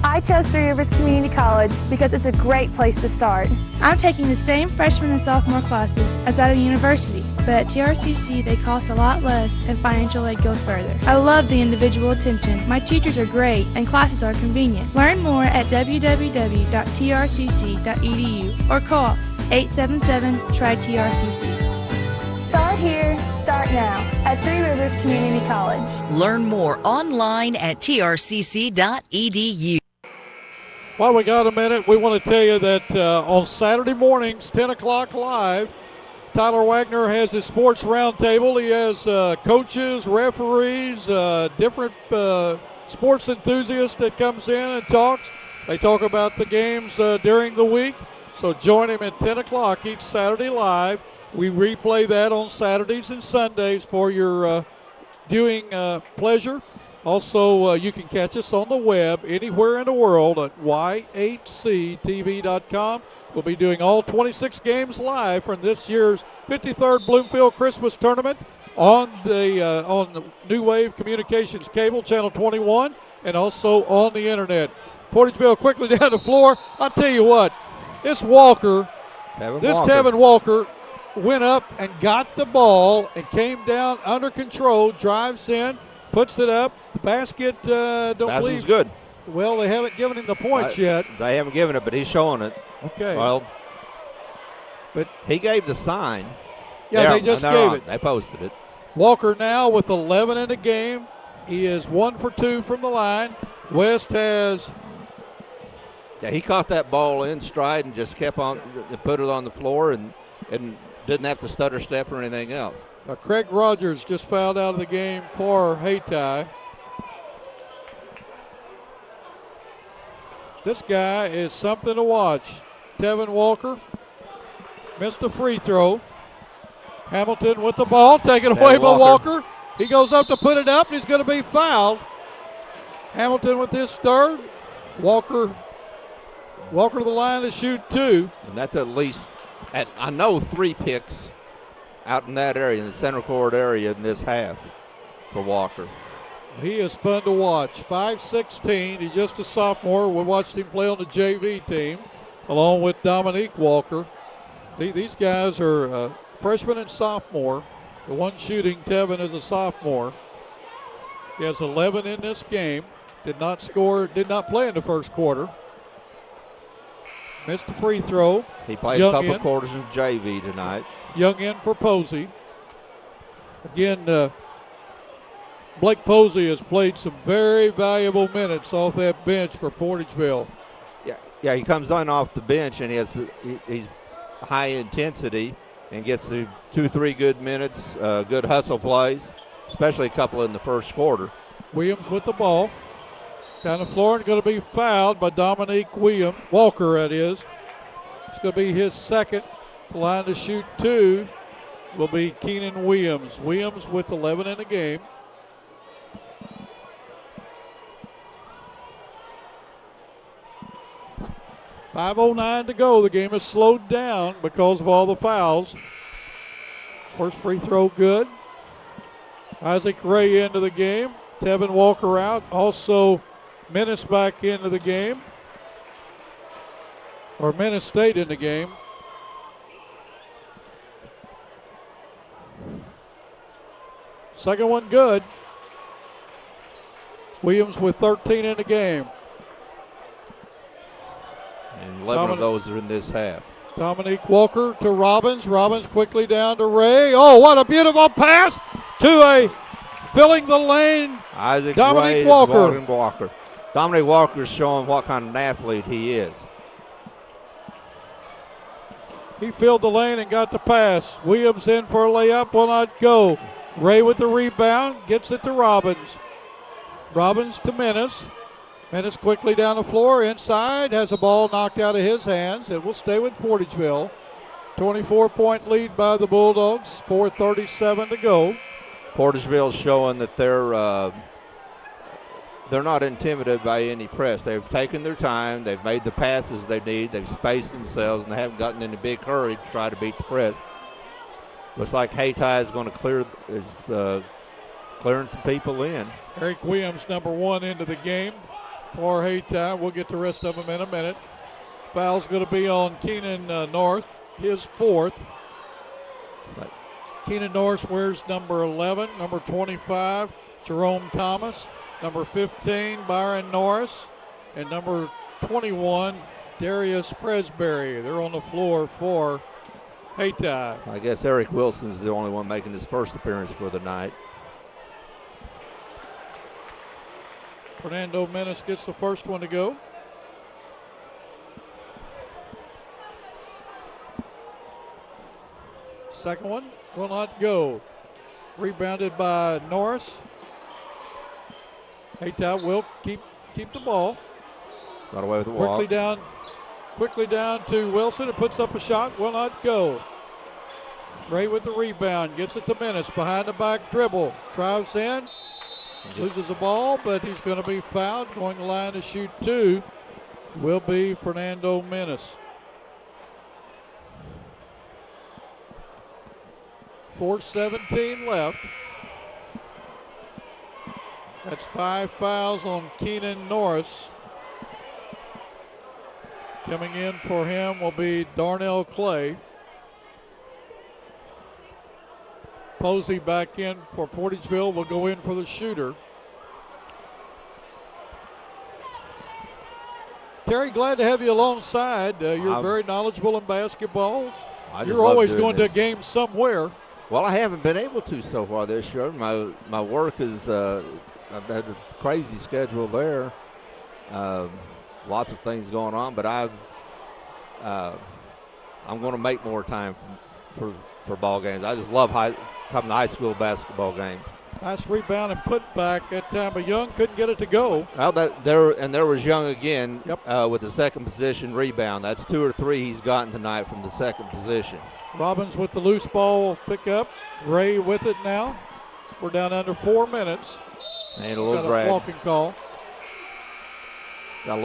I chose Three Rivers Community College because it's a great place to start.
I'm taking the same freshman and sophomore classes as at a university, but at TRCC they cost a lot less and financial aid goes further. I love the individual attention. My teachers are great and classes are convenient. Learn more at www.trcc.edu or call 877-TRY-TRCC.
Start here, start now at Three Rivers Community College.
Learn more online at trcc.edu.
While we got a minute, we want to tell you that on Saturday mornings, 10 o'clock live, Tyler Wagner has his sports roundtable. He has coaches, referees, different sports enthusiasts that comes in and talks. They talk about the games during the week, so join him at 10 o'clock each Saturday live. We replay that on Saturdays and Sundays for your viewing pleasure. Also, you can catch us on the web anywhere in the world at y8ctv.com. We'll be doing all 26 games live from this year's 53rd Bloomfield Christmas Tournament on the New Wave Communications cable, channel 21, and also on the internet. Portageville quickly down the floor. I'll tell you what, Tevin Walker went up and got the ball and came down under control, drives in, puts it up. The basket,
Basket's good.
Well, they haven't given him the points yet.
They haven't given it, but he's showing it.
Okay.
Well,
but
he gave the sign.
Yeah, they just gave it.
They posted it.
Walker now with 11 in the game. He is 1 for 2 from the line. West has.
Yeah, he caught that ball in stride and just kept on, put it on the floor and didn't have to stutter step or anything else.
Craig Rogers just fouled out of the game for Hayti. This guy is something to watch. Tevin Walker missed a free throw. Hamilton with the ball, taken away by Walker. He goes up to put it up, and he's going to be fouled. Hamilton with his third. Walker to the line to shoot 2.
And that's at least, I know, 3 picks out in that area, in the center court area in this half for Walker.
He is fun to watch. 5'16". He's just a sophomore. We watched him play on the JV team along with Dominique Walker. These guys are freshman and sophomore. The one shooting, Tevin, is a sophomore. He has 11 in this game. Did not play in the first quarter. Missed the free throw.
He played a couple quarters in JV tonight.
Young in for Posey. Again, Blake Posey has played some very valuable minutes off that bench for Portageville.
Yeah, he comes on off the bench and he's high intensity and gets to 2-3 good minutes, good hustle plays, especially a couple in the first quarter.
Williams with the ball. Down the floor and going to be fouled by Dominique Walker, that is. It's going to be his second. The line to shoot 2 will be Keenan Williams. Williams with 11 in the game. .509 to go. The game is slowed down because of all the fouls. First free throw good. Isaac Ray into the game. Tevin Walker out. Also, Menace back into the game. Or Menace stayed in the game. Second one good. Williams with 13 in the game.
And 11 of those are in this half.
Dominique Walker to Robbins. Robbins quickly down to Ray. Oh, what a beautiful pass to filling the lane.
Isaac
Dominique
Ray
Walker.
Dominique Walker's showing what kind of an athlete he is.
He filled the lane and got the pass. Williams in for a layup, will not go. Ray with the rebound, gets it to Robbins. Robbins to Menace. Menace quickly down the floor, inside, has a ball knocked out of his hands. It will stay with Portageville. 24-point lead by the Bulldogs, 4:37 to go.
Portageville's showing that they're not intimidated by any press. They've taken their time. They've made the passes they need. They've spaced themselves, and they haven't gotten in a big hurry to try to beat the press. Looks like Hayti is going to clearing some people in.
Eric Williams, number 1 into the game for Hayti. We'll get the rest of them in a minute. Foul's going to be on Keenan North, his 4th. Keenan North wears number 11, number 25, Jerome Thomas, number 15, Byron Norris, and number 21, Darius Presbury. They're on the floor for Hayti.
I guess Eric Wilson's the only one making his first appearance for the night.
Fernando Menace gets the first one to go. Second one will not go. Rebounded by Norris. Hayti will keep the ball.
Got away with the walk.
Quickly down to Wilson, and puts up a shot, will not go. Ray with the rebound, gets it to Menace, behind the back dribble, drives in, loses the ball, but he's going to be fouled. Going to the line to shoot 2 will be Fernando Menace. 4:17 left. That's 5 fouls on Keenan Norris. Coming in for him will be Darnell Clay. Posey back in for Portageville will go in for the shooter. Terry, glad to have you alongside. You're very knowledgeable in basketball. You're always going to a game somewhere.
Well, I haven't been able to so far this year. My work is, I've had a crazy schedule there. Lots of things going on, but I'm going to make more time for ball games. I just love coming to high school basketball games.
Nice rebound and put back that time, but Young couldn't get it to go.
Well, there was Young again with the second position rebound. That's 2 or 3 he's gotten tonight from the second position.
Robbins with the loose ball pick up. Ray with it now. We're down under 4 minutes.
And a little
got
drag.
A walking call.
Got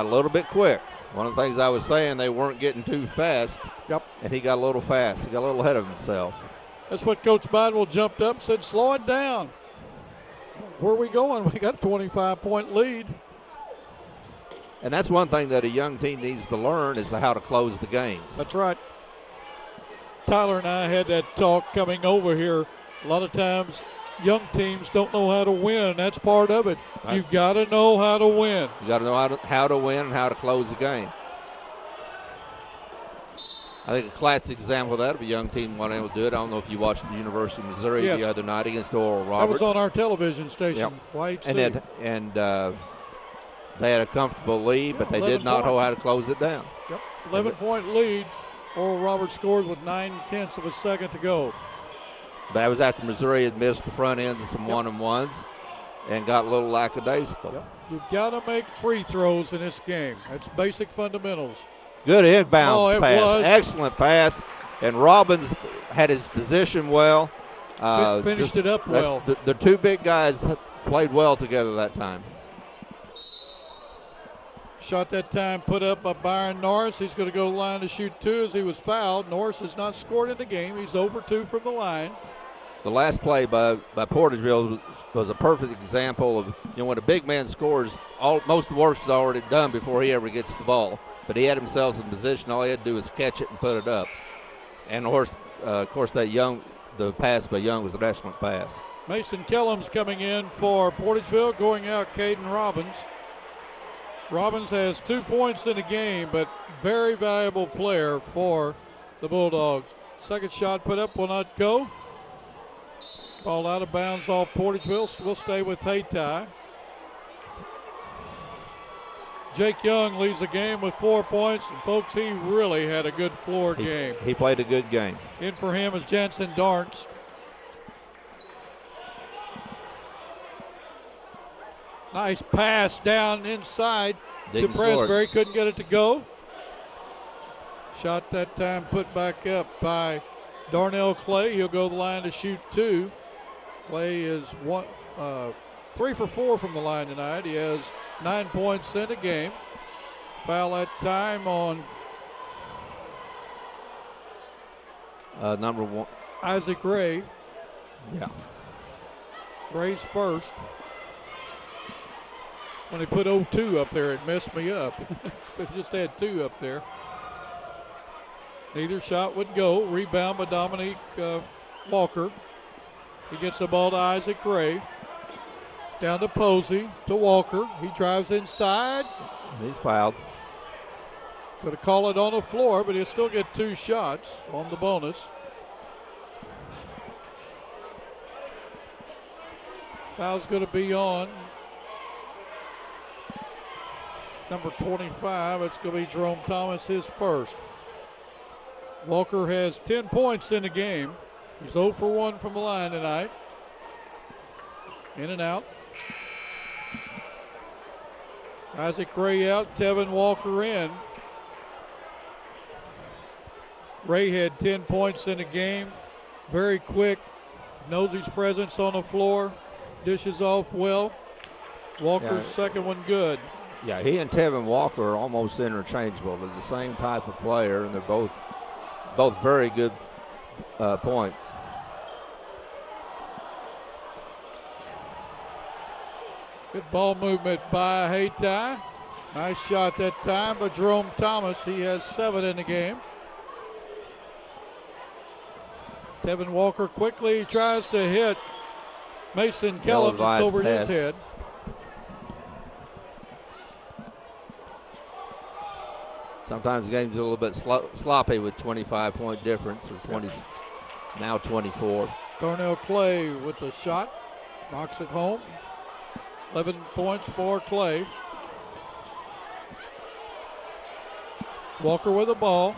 a little bit quick. One of the things I was saying, they weren't getting too fast.
Yep.
And he got a little fast. He got a little ahead of himself.
That's what Coach Bidwell jumped up and said, slow it down. Where are we going? We got a 25-point lead.
And that's one thing that a young team needs to learn is how to close the games.
That's right. Tyler and I had that talk coming over here. A lot of times young teams don't know how to win, and that's part of it.
Right.
You've got to know how to win.
You got to know how to win and how to close the game. I think a classic example of that of a young team wanting able to do it. I don't know if you watched the University of Missouri the other night against Oral Roberts.
That was on our television station.
Yep. And they had a comfortable lead, but they did not know how to close it down.
Yep. 11-point lead. Oral Roberts scores with 9/10 of a second to go.
That was after Missouri had missed the front ends of some one-on-ones and got a little lackadaisical.
Yep. You've got to make free throws in this game. That's basic fundamentals.
Good inbound pass.
Was.
Excellent pass. And Robbins had his position well.
Finished it up well.
The two big guys played well together that time.
Shot that time put up by Byron Norris. He's going to go to the line to shoot 2 as he was fouled. Norris has not scored in the game. He's over 2 from the line.
The last play by Portageville was a perfect example of, when a big man scores, most of the work is already done before he ever gets the ball. But he had himself in position. All he had to do was catch it and put it up. And of course, the pass by Young was an excellent pass.
Mason Kellum's coming in for Portageville, going out Caden Robbins. Robbins has 2 points in the game, but very valuable player for the Bulldogs. Second shot put up will not go. Ball out of bounds off Portageville. We'll stay with Hayti. Jake Young leads the game with 4 points. And folks, he really had a good floor game.
He played a good game.
In for him is Jansen Darntz. Nice pass down inside to Presbury. Couldn't get it to go. Shot that time put back up by Darnell Clay. He'll go to the line to shoot 2. Clay is 3 for 4 from the line tonight. He has 9 points in the game. Foul that time on
number 1.
Isaac Ray.
Yeah.
Ray's first. When they put 0-2 up there, it messed me up. It just had 2 up there. Neither shot would go. Rebound by Dominique Walker. He gets the ball to Isaac Ray. Down to Posey, to Walker. He drives inside.
He's fouled.
Going to call it on the floor, but he'll still get 2 shots on the bonus. Foul's going to be on number 25. It's going to be Jerome Thomas, his first. Walker has 10 points in the game. He's 0 for 1 from the line tonight. In and out. Isaac Ray out, Tevin Walker in. Ray had 10 points in the game. Very quick. Knows his presence on the floor. Dishes off well. Walker's second one good.
Yeah, he and Tevin Walker are almost interchangeable. They're the same type of player, and they're both very good points.
Good ball movement by Hayti. Nice shot that time by Jerome Thomas. He has 7 in the game. Tevin Walker quickly tries to hit Mason Kellum. It's over his head.
Sometimes the game's a little bit sloppy with 25-point difference, or now 24.
Darnell Clay with the shot, knocks it home. 11 points for Clay. Walker with the ball.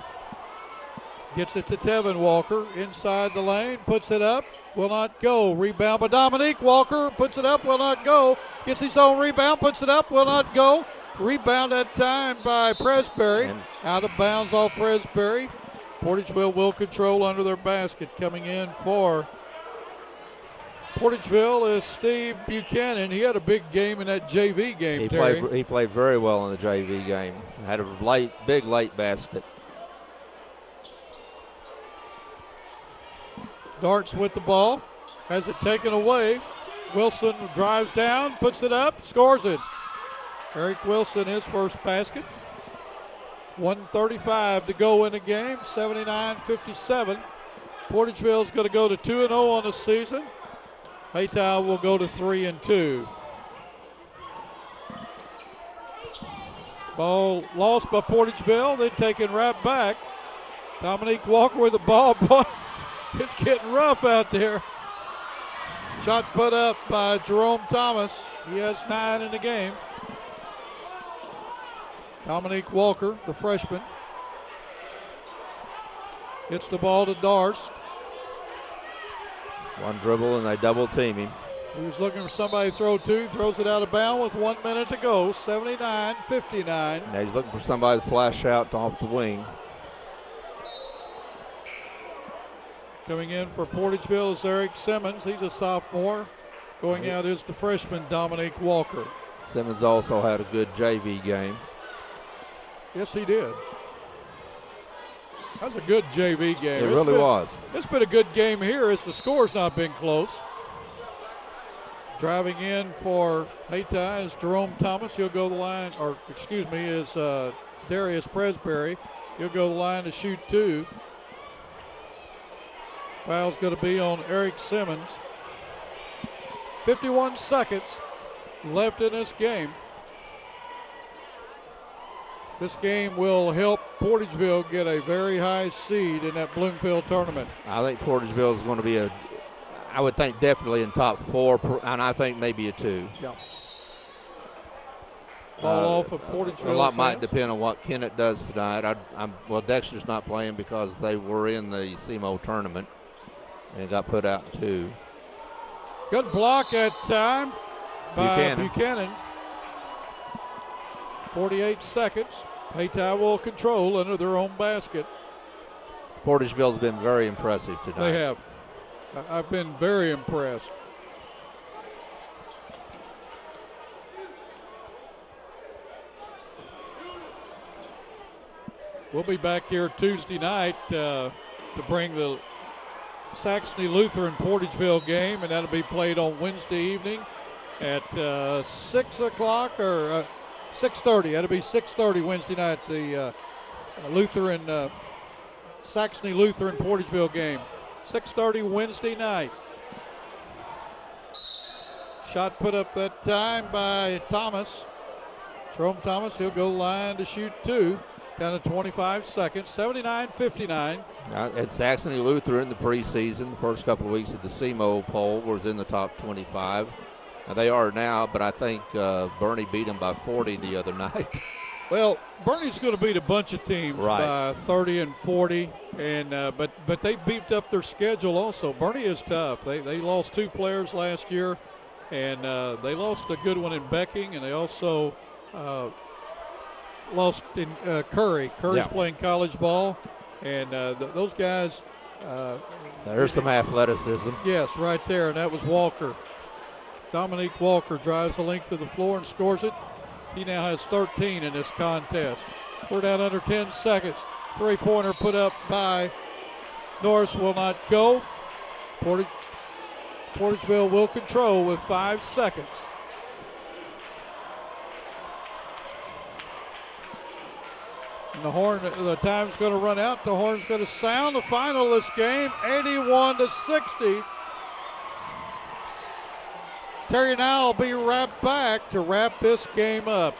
Gets it to Tevin Walker inside the lane, puts it up, will not go. Rebound by Dominique Walker, puts it up, will not go. Gets his own rebound, puts it up, will not go. Rebound that time by Presbury. Out of bounds off Presbury. Portageville will control under their basket. Coming in for Portageville is Steve Buchanan. He had a big game in that JV game, Terry.
He played very well in the JV game. Had a big late basket.
Darts with the ball. Has it taken away. Wilson drives down, puts it up, scores it. Eric Wilson, his first basket. 1:35 to go in the game, 79-57. Portageville's going to go to 2-0 on the season. Hayti will go to 3-2. Ball lost by Portageville, then taken right back. Dominique Walker with the ball. Boy, it's getting rough out there. Shot put up by Jerome Thomas. He has 9 in the game. Dominique Walker, the freshman, gets the ball to Darst.
One dribble and they double team him.
He was looking for somebody to throw to, throws it out of bounds with 1 minute to go, 79-59.
Now he's looking for somebody to flash out off the wing.
Coming in for Portageville is Eric Simmons. He's a sophomore. Going out is the freshman, Dominique Walker.
Simmons also had a good JV game.
Yes, he did. That was a good JV game.
It really was.
It's been a good game here as the score's not been close. Driving in for Hayti is Jerome Thomas. He'll go the line, or excuse me, is Darius Presbury. He'll go the line to shoot 2. Foul's going to be on Eric Simmons. 51 seconds left in this game. This game will help Portageville get a very high seed in that Bloomfield tournament.
I think Portageville is going to be I would think definitely in top 4, and I think maybe a 2.
Yeah. Ball off of Portageville.
A lot might depend on what Kennett does tonight. Well, Dexter's not playing because they were in the SEMO tournament and got put out too.
Good block that time by Buchanan. 48 seconds. Hayti will control under their own basket.
Portageville's been very impressive tonight.
They have. I've been very impressed. We'll be back here Tuesday night to bring the Saxony Lutheran Portageville game, and that'll be played on Wednesday evening at 6 o'clock or 6:30. That'll be 6:30 Wednesday night, the Saxony Lutheran Portageville game. 6:30 Wednesday night. Shot put up that time by Thomas. Jerome Thomas, he'll go line to shoot 2. Down to 25 seconds, 79-59.
At Saxony Lutheran, the preseason, the first couple of weeks of the SEMO poll was in the top 25. Now they are now, but I think Bernie beat them by 40 the other night.
Well, Bernie's going to beat a bunch of teams by 30 and 40, and but they beefed up their schedule also. Bernie is tough. They lost 2 players last year, and they lost a good one in Becking, and they also lost in Curry. Curry's
Yeah.
playing college ball, and those guys.
There's some athleticism.
Yes, right there, and that was Walker. Dominique Walker drives the length of the floor and scores it. He now has 13 in this contest. We're down under 10 seconds. Three-pointer put up by Norris will not go. Portageville will control with 5 seconds. And the time's going to run out. The horn's going to sound. The final of this game, 81-60. Terry and I will be right back to wrap this game up.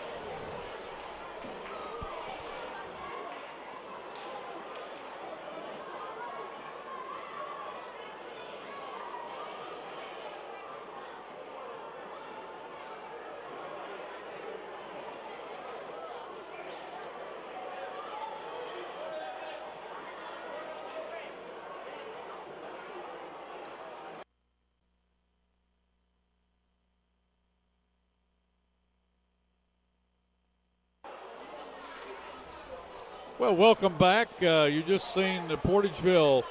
Well, welcome back. You just seen the Portageville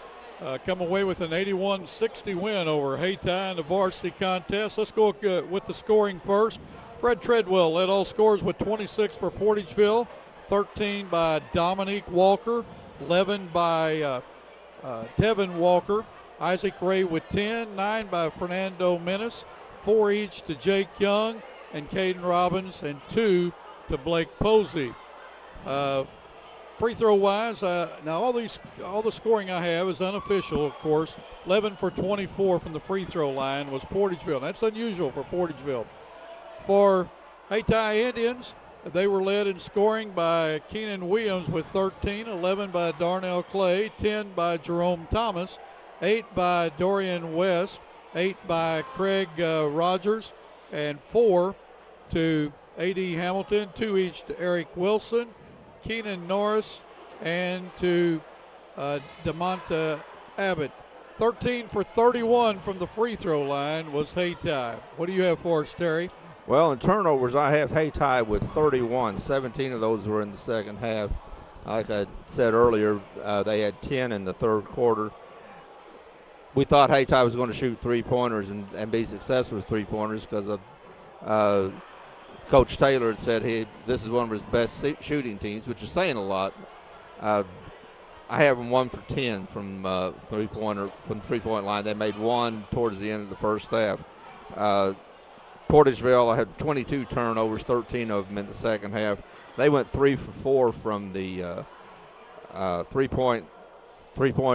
come away with an 81-60 win over Hayti in the varsity contest. Let's go with the scoring first. Fred Treadwell led all scorers with 26 for Portageville, 13 by Dominique Walker, 11 by Tevin Walker, Isaac Ray with 10, 9 by Fernando Menace, 4 each to Jake Young and Caden Robbins, and 2 to Blake Posey. Free throw wise, now all the scoring I have is unofficial, of course. 11 for 24 from the free throw line was Portageville. That's unusual for Portageville. For Hayti Indians, they were led in scoring by Keenan Williams with 13, 11 by Darnell Clay, 10 by Jerome Thomas, 8 by Dorian West, 8 by Craig Rogers, and 4 to A.D. Hamilton, 2 each to Eric Wilson, Keenan Norris, and to DeMonta Abbott. 13 for 31 from the free throw line was Hayti. What do you have for us, Terry?
Well, in turnovers, I have Hayti with 31. 17 of those were in the second half. Like I said earlier, they had 10 in the third quarter. We thought Hayti was going to shoot three-pointers and be successful with three-pointers because of Coach Taylor had said this is one of his best shooting teams, which is saying a lot. I have them 1 for 10 from three-point line. They made one towards the end of the first half. Portageville had 22 turnovers, 13 of them in the second half. They went 3 for 4 from the three-point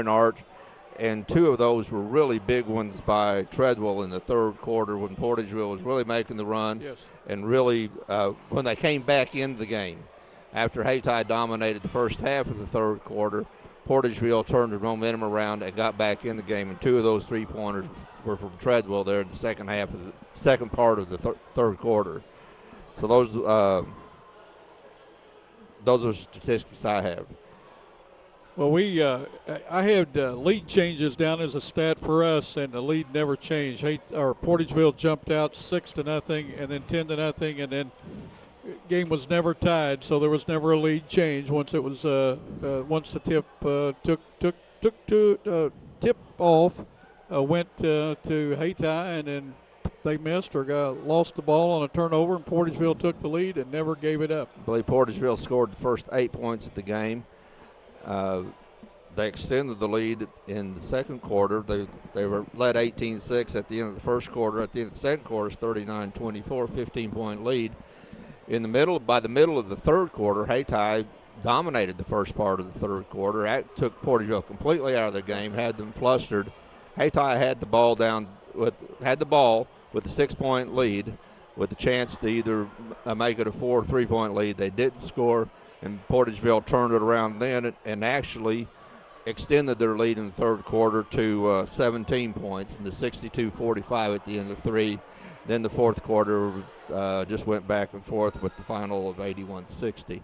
arch, and 2 of those were really big ones by Treadwell in the third quarter when Portageville was really making the run.
Yes.
And really, when they came back into the game, after Hayti dominated the first half of the third quarter, Portageville turned the momentum around and got back in the game, and 2 of those three-pointers were from Treadwell there in the second part of the third quarter. So those are statistics I have.
Well, I had lead changes down as a stat for us, and the lead never changed. Portageville jumped out 6-0, and then 10-0, and then game was never tied, so there was never a lead change once it was once the tip tip off went to Hayti, and then they missed or lost the ball on a turnover, and Portageville took the lead and never gave it up.
I believe Portageville scored the first 8 points of the game. They extended the lead in the second quarter. They were led 18-6 at the end of the first quarter. At the end of the second quarter, it's 39-24, 15-point lead. By the middle of the third quarter, Hayti dominated the first part of the third quarter. That took Portageville completely out of the game, had them flustered. Hayti had the ball with a 6-point lead, with a chance to either make it a 4 or 3-point lead. They didn't score, and Portageville turned it around then and actually extended their lead in the third quarter to 17 points, and the 62-45 at the end of 3. Then the fourth quarter just went back and forth with the final of 81-60.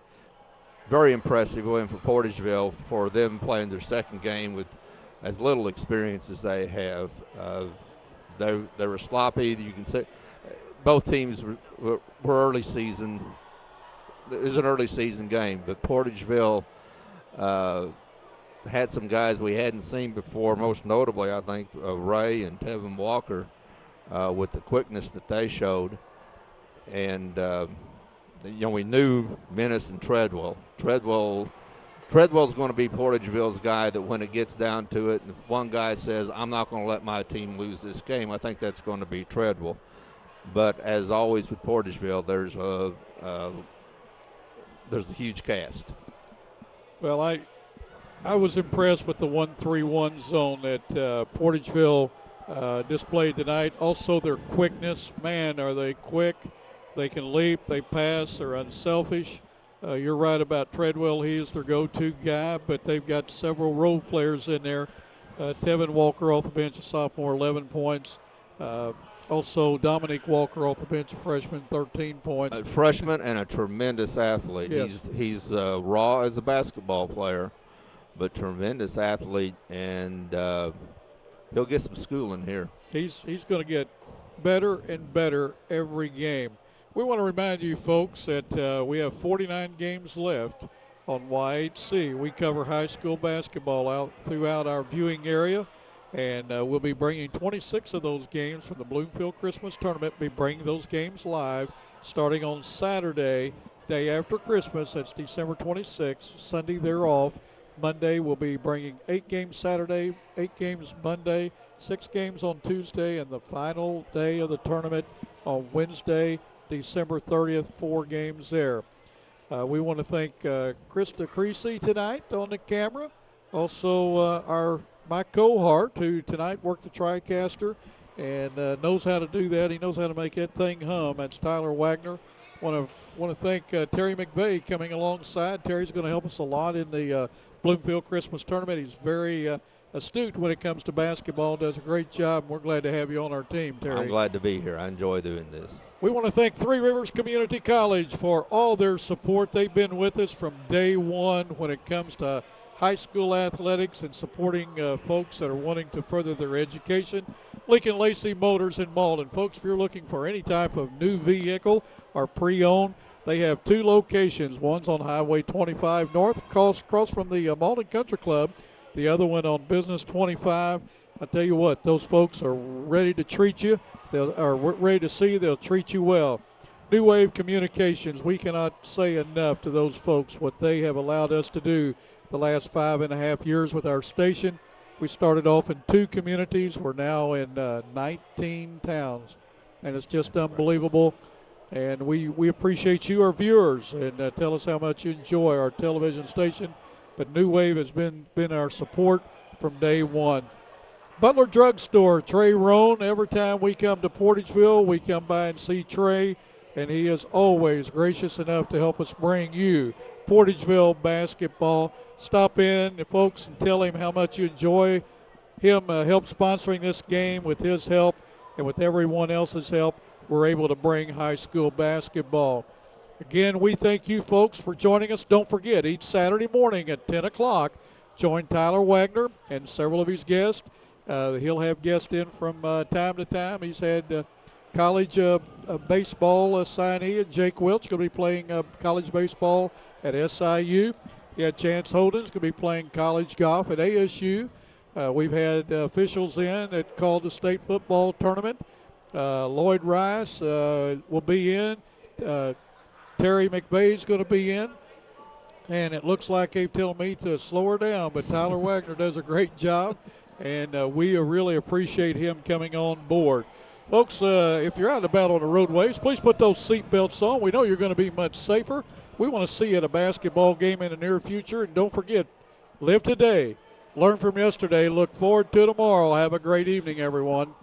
Very impressive win for Portageville for them playing their second game with as little experience as they have. They were sloppy. You can say both teams were early season is an early season game, but Portageville had some guys we hadn't seen before, most notably, I think, Ray and Tevin Walker with the quickness that they showed. And, we knew Menace and Treadwell. Treadwell's going to be Portageville's guy that when it gets down to it, and if one guy says, I'm not going to let my team lose this game, I think that's going to be Treadwell. But as always with Portageville, there's a huge cast.
Well, I was impressed with the 1-3-1 zone that Portageville displayed tonight. Also, their quickness. Man, are they quick. They can leap, they pass, they're unselfish. You're right about Treadwell. He is their go-to guy, but they've got several role players in there. Tevin Walker off the bench, a sophomore, 11 points. Also, Dominique Walker off the bench, a freshman, 13 points.
A freshman and a tremendous athlete.
Yes.
He's raw as a basketball player, but tremendous athlete, and he'll get some schooling here.
He's going to get better and better every game. We want to remind you folks that we have 49 games left on YHC. We cover high school basketball out throughout our viewing area, and we'll be bringing 26 of those games from the Bloomfield Christmas Tournament. We'll be bringing those games live starting on Saturday, day after Christmas. That's December 26th. Sunday they're off. Monday we'll be bringing 8 games Saturday, 8 games Monday, 6 games on Tuesday, and the final day of the tournament on Wednesday, December 30th, 4 games there. We want to thank Krista Creasy tonight on the camera. Also my cohort, who tonight worked the TriCaster and knows how to do that. He knows how to make that thing hum. That's Tyler Wagner. Want to thank Terry McVeigh coming alongside. Terry's going to help us a lot in the Bloomfield Christmas Tournament. He's very astute when it comes to basketball, does a great job. We're glad to have you on our team, Terry.
I'm glad to be here. I enjoy doing this.
We want to thank Three Rivers Community College for all their support. They've been with us from day one when it comes to high school athletics and supporting folks that are wanting to further their education. Lincoln Lacey Motors in Malden. Folks, if you're looking for any type of new vehicle or pre-owned, they have 2 locations. One's on Highway 25 North, across from the Malden Country Club. The other one on Business 25. I tell you what, those folks are ready to treat you. We're ready to see you. They'll treat you well. New Wave Communications, we cannot say enough to those folks what they have allowed us to do the last 5.5 years with our station. We started off in 2 communities. We're now in 19 towns, and it's just unbelievable. And we appreciate you, our viewers, and tell us how much you enjoy our television station. But New Wave has been our support from day one. Butler Drug Store, Trey Roan. Every time we come to Portageville, we come by and see Trey, and he is always gracious enough to help us bring you Portageville basketball. Stop in, folks, and tell him how much you enjoy him help sponsoring this game. With his help and with everyone else's help, we're able to bring high school basketball. Again, we thank you folks for joining us. Don't forget, each Saturday morning at 10 o'clock, join Tyler Wagner and several of his guests. He'll have guests in from time to time. He's had college baseball signee, Jake Welch, going to be playing college baseball at SIU. He had Chance Holden's going to be playing college golf at ASU. We've had officials in that called the state football tournament. Lloyd Rice will be in. Terry McVeigh's going to be in. And it looks like they've told me to slow her down, but Tyler Wagner does a great job, and we really appreciate him coming on board. Folks, if you're out and about on the roadways, please put those seat belts on. We know you're going to be much safer. We want to see you at a basketball game in the near future. And don't forget, live today, learn from yesterday, look forward to tomorrow. Have a great evening, everyone.